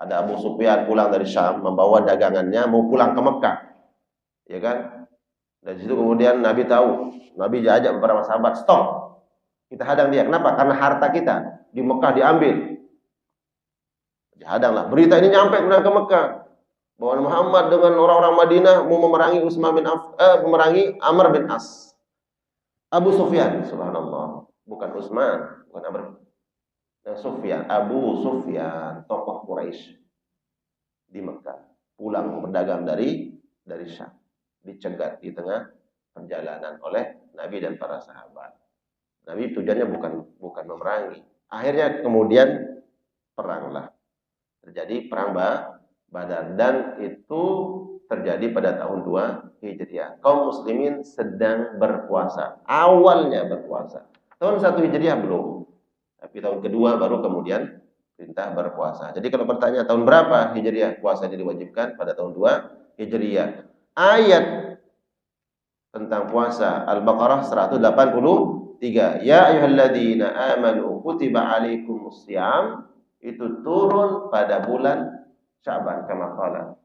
Ada Abu Sufyan pulang dari Syam, membawa dagangannya, mau pulang ke Mekah. Ya kan? Dari situ kemudian Nabi tahu, Nabi ajak beberapa sahabat, stop, kita hadang dia. Kenapa? Karena harta kita di Mekah diambil. Dihadanglah. Berita ini nyampe ke Mekah bahwa Muhammad dengan orang-orang Madinah mau memerangi memerangi Amr bin As. Abu Sufyan, subhanallah, bukan Utsman, bukan Amr. Sufyan, Abu Sufyan, tokoh Quraisy di Mekah, pulang berdagang dari Syam, dicegat di tengah perjalanan oleh Nabi dan para sahabat. Nabi tujuannya bukan memerangi. Akhirnya kemudian peranglah. Terjadi perang Badar, dan itu terjadi pada tahun 2 Hijriah. Kaum muslimin sedang berpuasa. Awalnya berpuasa. Tahun 1 Hijriah belum. Tapi tahun kedua baru kemudian perintah berpuasa. Jadi kalau bertanya tahun berapa Hijriah puasa ini diwajibkan, pada tahun 2 Hijriah. Ayat tentang puasa Al-Baqarah 183. Ya ayyuhalladzina amanu kutiba alaikumussyam, itu turun pada bulan Sya'ban kama qala.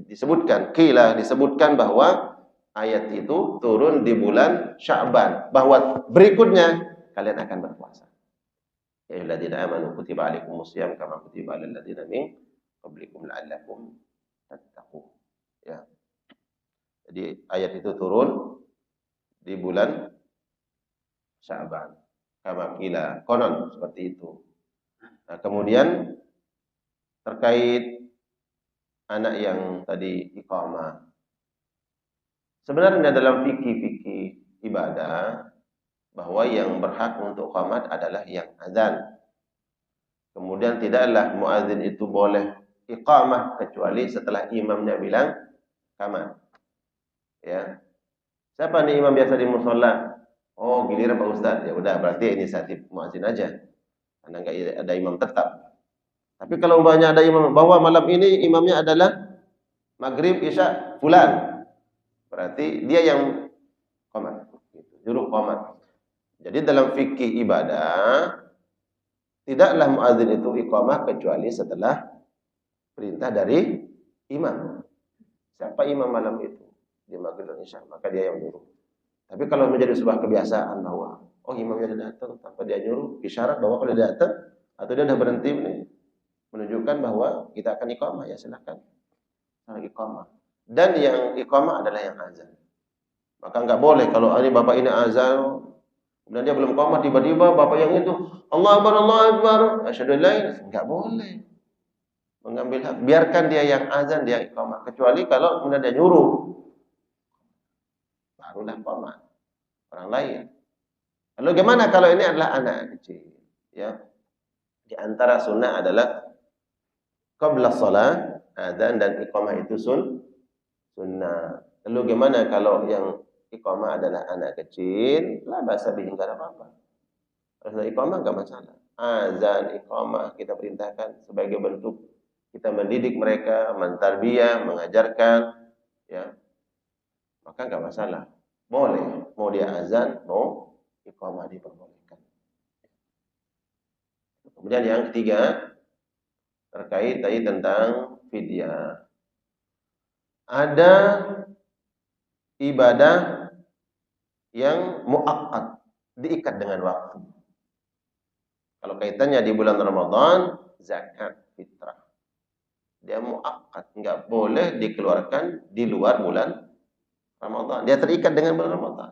Disebutkan bahwa ayat itu turun di bulan Sya'ban, bahwa berikutnya kalian akan berpuasa. Ya ayyuhalladzina amanu kutiba alaikumussyam kama kutiba alal ladzina min qablikum la'allakum tattaqun. Ya. Jadi ayat itu turun di bulan Sya'ban. Kama qila, konon seperti itu. Nah, kemudian terkait anak yang tadi iqamah. Sebenarnya dalam fikih ibadah bahwa yang berhak untuk iqamah adalah yang azan. Kemudian tidaklah muadzin itu boleh iqamah kecuali setelah imamnya bilang qamat. Ya. Siapa nih imam biasa di musholla? Oh, giliran Pak Ustaz. Ya udah, berarti inisiatif muadzin aja. Karena enggak ada imam tetap. Tapi kalau umpamanya ada imam bahwa malam ini imamnya adalah maghrib, isya, fulan, berarti dia yang qamat, juru qamat. Jadi dalam fikih ibadah tidaklah muadzin itu iqamah kecuali setelah perintah dari imam. Siapa imam malam itu? Di maghrib dan isya, maka dia yang juru. Tapi kalau menjadi sebuah kebiasaan bahwa oh imamnya sudah datang tanpa dia nyuruh, isyarat bahwa kalau dia datang atau dia sudah berhenti nih, menunjukkan bahwa kita akan iqamah, ya silakan. Iqamah. Dan yang iqamah adalah yang azan. Maka enggak boleh kalau ini bapak ini azan, kemudian dia belum iqamah, tiba-tiba bapak yang itu Allahu Akbar, Allahu Akbar, asyhadu an la ilaha, enggak boleh. Mengambil hak, biarkan dia yang azan, dia iqamah. Kecuali kalau kemudian dia nyuruh, barulah iqamah orang lain. Lalu gimana kalau ini adalah anak kecil? Ya, di antara sunnah adalah qabla shalah, adzan dan iqamah itu sunnah. Lalu gimana kalau yang iqamah adalah anak kecil? La ba'sa bihi, enggak ada apa-apa. Kalau iqamah enggak masalah. Azan, iqamah kita perintahkan sebagai bentuk kita mendidik mereka, mentarbiyah, mengajarkan, ya. Maka enggak masalah. Boleh, mau dia azan, mau iqamah diperbolehkan. Kemudian yang ketiga terkait tadi tentang fidyah. Ada ibadah yang muakkad, diikat dengan waktu. Kalau kaitannya di bulan Ramadan, zakat fitrah. Dia muakkad, enggak boleh dikeluarkan di luar bulan Ramadan. Dia terikat dengan bulan Ramadan.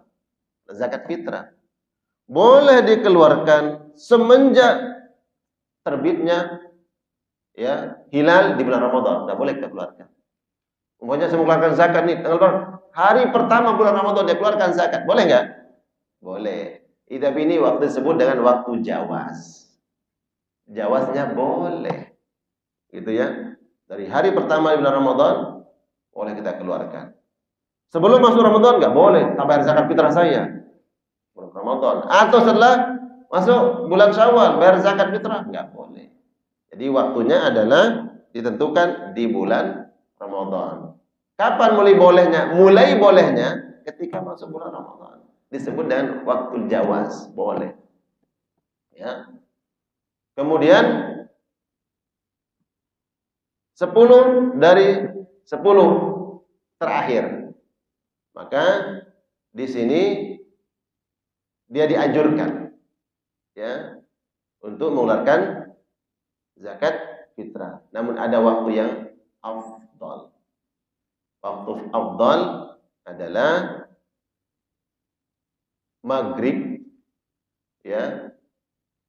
Zakat fitrah boleh dikeluarkan semenjak terbitnya ya hilal di bulan Ramadan, enggak boleh kita keluarkan. Umpamanya saya mengeluarkan zakat nih tanggal berapa? Hari pertama bulan Ramadan dia keluarkan zakat. Boleh enggak? Boleh. Tapi ini waktu disebut dengan waktu jawaz. Jawaznya boleh. Gitu ya. Dari hari pertama di bulan Ramadan boleh kita keluarkan. Sebelum masuk Ramadan enggak boleh, tak bayar zakat fitrah saya. Bulan Ramadan. Atau setelah masuk bulan Syawal bayar zakat fitrah enggak boleh. Jadi waktunya adalah ditentukan di bulan Ramadan. Kapan mulai bolehnya? Mulai bolehnya ketika masuk bulan Ramadan. Disebut dengan waktu jawaz, boleh. Ya. Kemudian 10 dari 10 terakhir. Maka di sini dia dianjurkan ya untuk mengeluarkan zakat fitrah. Namun ada waktu yang afdal. Waktu afdal adalah maghrib ya.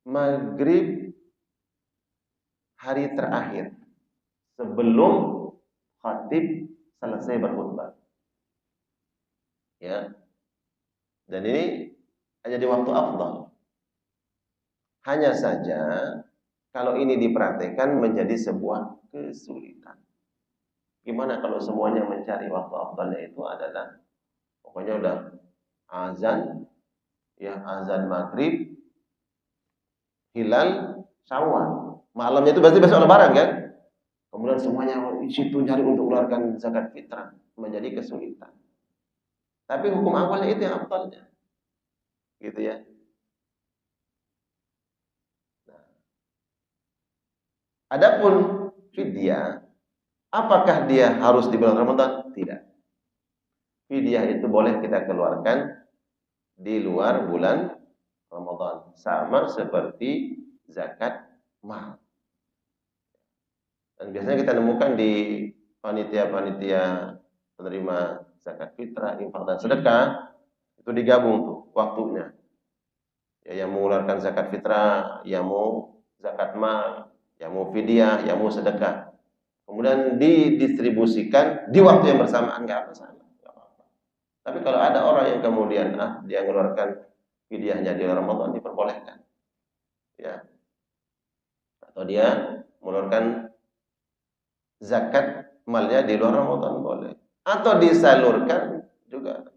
Maghrib hari terakhir sebelum khatib selesai berkhutbah. Ya. Dan ini hanya di waktu afdal. Hanya saja kalau ini diperhatikan menjadi sebuah kesulitan. Gimana kalau semuanya mencari waktu afdalnya itu adalah pokoknya udah azan ya, azan maghrib, hilal, Syawal. Malamnya itu berarti besok lebaran kan? Kemudian semuanya di situ cari untuk mengeluarkan zakat fitrah, menjadi kesulitan. Tapi hukum awalnya itu yang afdalnya. Gitu ya. Nah. Adapun fidyah, apakah dia harus di bulan Ramadan? Tidak. Fidyah itu boleh kita keluarkan di luar bulan Ramadan. Sama seperti zakat mal. Dan biasanya kita nemukan di panitia-panitia penerima zakat fitrah, infak dan sedekah itu digabung tuh waktunya. Ya, yang mengeluarkan zakat fitrah, yang mau zakat mal, yang mau fidyah, yang mau sedekah. Kemudian didistribusikan di waktu yang bersamaan, enggak masalah. Tapi kalau ada orang yang kemudian dia mengeluarkan fidyahnya di Ramadan, diperbolehkan. Ya. Atau dia mengeluarkan zakat malnya di luar Ramadan boleh. Atau disalurkan juga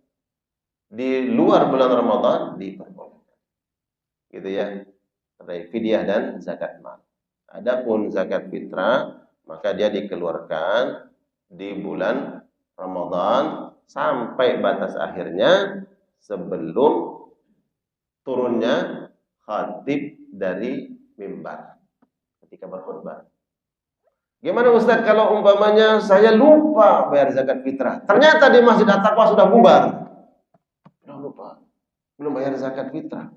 di luar bulan Ramadan diperbolehkan. Gitu ya. Dari fidyah dan zakat mal. Adapun zakat fitrah maka dia dikeluarkan di bulan Ramadan sampai batas akhirnya sebelum turunnya khatib dari mimbar ketika berkhutbah. Gimana Ustaz kalau umpamanya saya lupa bayar zakat fitrah, ternyata di Masjid At-Taqwa sudah bubar. Udah lupa. Belum bayar zakat fitrah.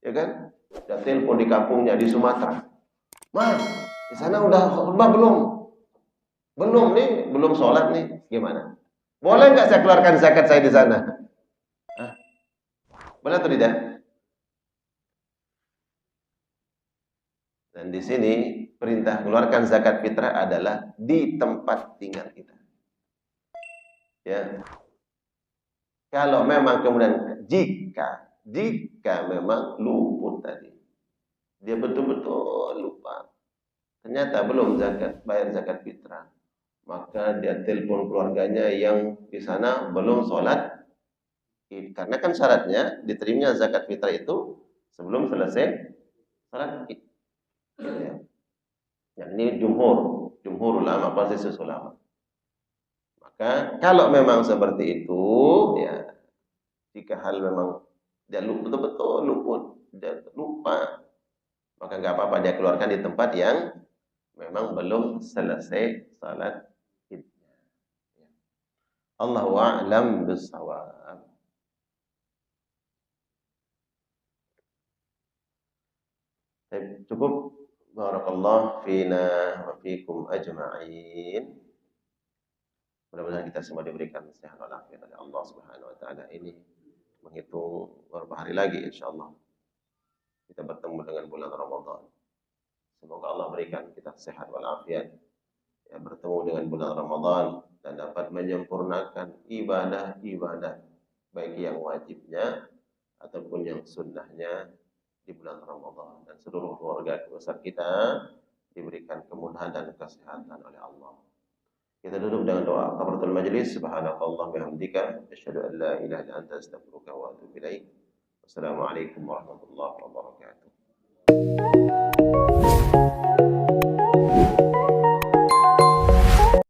Ya kan? Udah telepon di kampungnya di Sumatera. "Ma, di sana udah khutbah belum? Belum nih, belum sholat nih. Gimana? Boleh nggak saya keluarkan zakat saya di sana?" Hah? Boleh atau tidak? Dan di sini perintah keluarkan zakat fitrah adalah di tempat tinggal kita. Ya. Kalau memang kemudian jika memang luput tadi, dia betul-betul lupa, ternyata belum bayar zakat fitrah, maka dia telepon keluarganya yang di sana belum sholat Id. Karena kan syaratnya diterimanya zakat fitrah itu sebelum selesai sholat Id. Ya. Yang ini jumhur ulama, konsensus ulama. Maka kalau memang seperti itu, ya jika hal memang dia betul-betul luput, dia lupa, maka nggak apa-apa dia keluarkan di tempat yang memang belum selesai salat Id. Allahu a'lam bissawab. Cukup. Barakallahu fina wa fikum ajma'in. Mudah-mudahan kita semua diberikan sehat walafiat oleh Allah Subhanahu wa taala. Ini menghitung beberapa hari lagi insyaallah kita bertemu dengan bulan Ramadan. Semoga Allah berikan kita sehat walafiat, ya, bertemu dengan bulan Ramadan dan dapat menyempurnakan ibadah-ibadah baik yang wajibnya ataupun yang sunnahnya di bulan Ramadan, dan seluruh keluarga besar kita diberikan kemudahan dan kesehatan oleh Allah. Kita duduk dengan doa kafaratul majlis. Subhanakallah bihamdika asyhadu an la ilaha illa anta astaghfiruka wa atubu ilaik. Wassalamualaikum warahmatullahi wabarakatuh.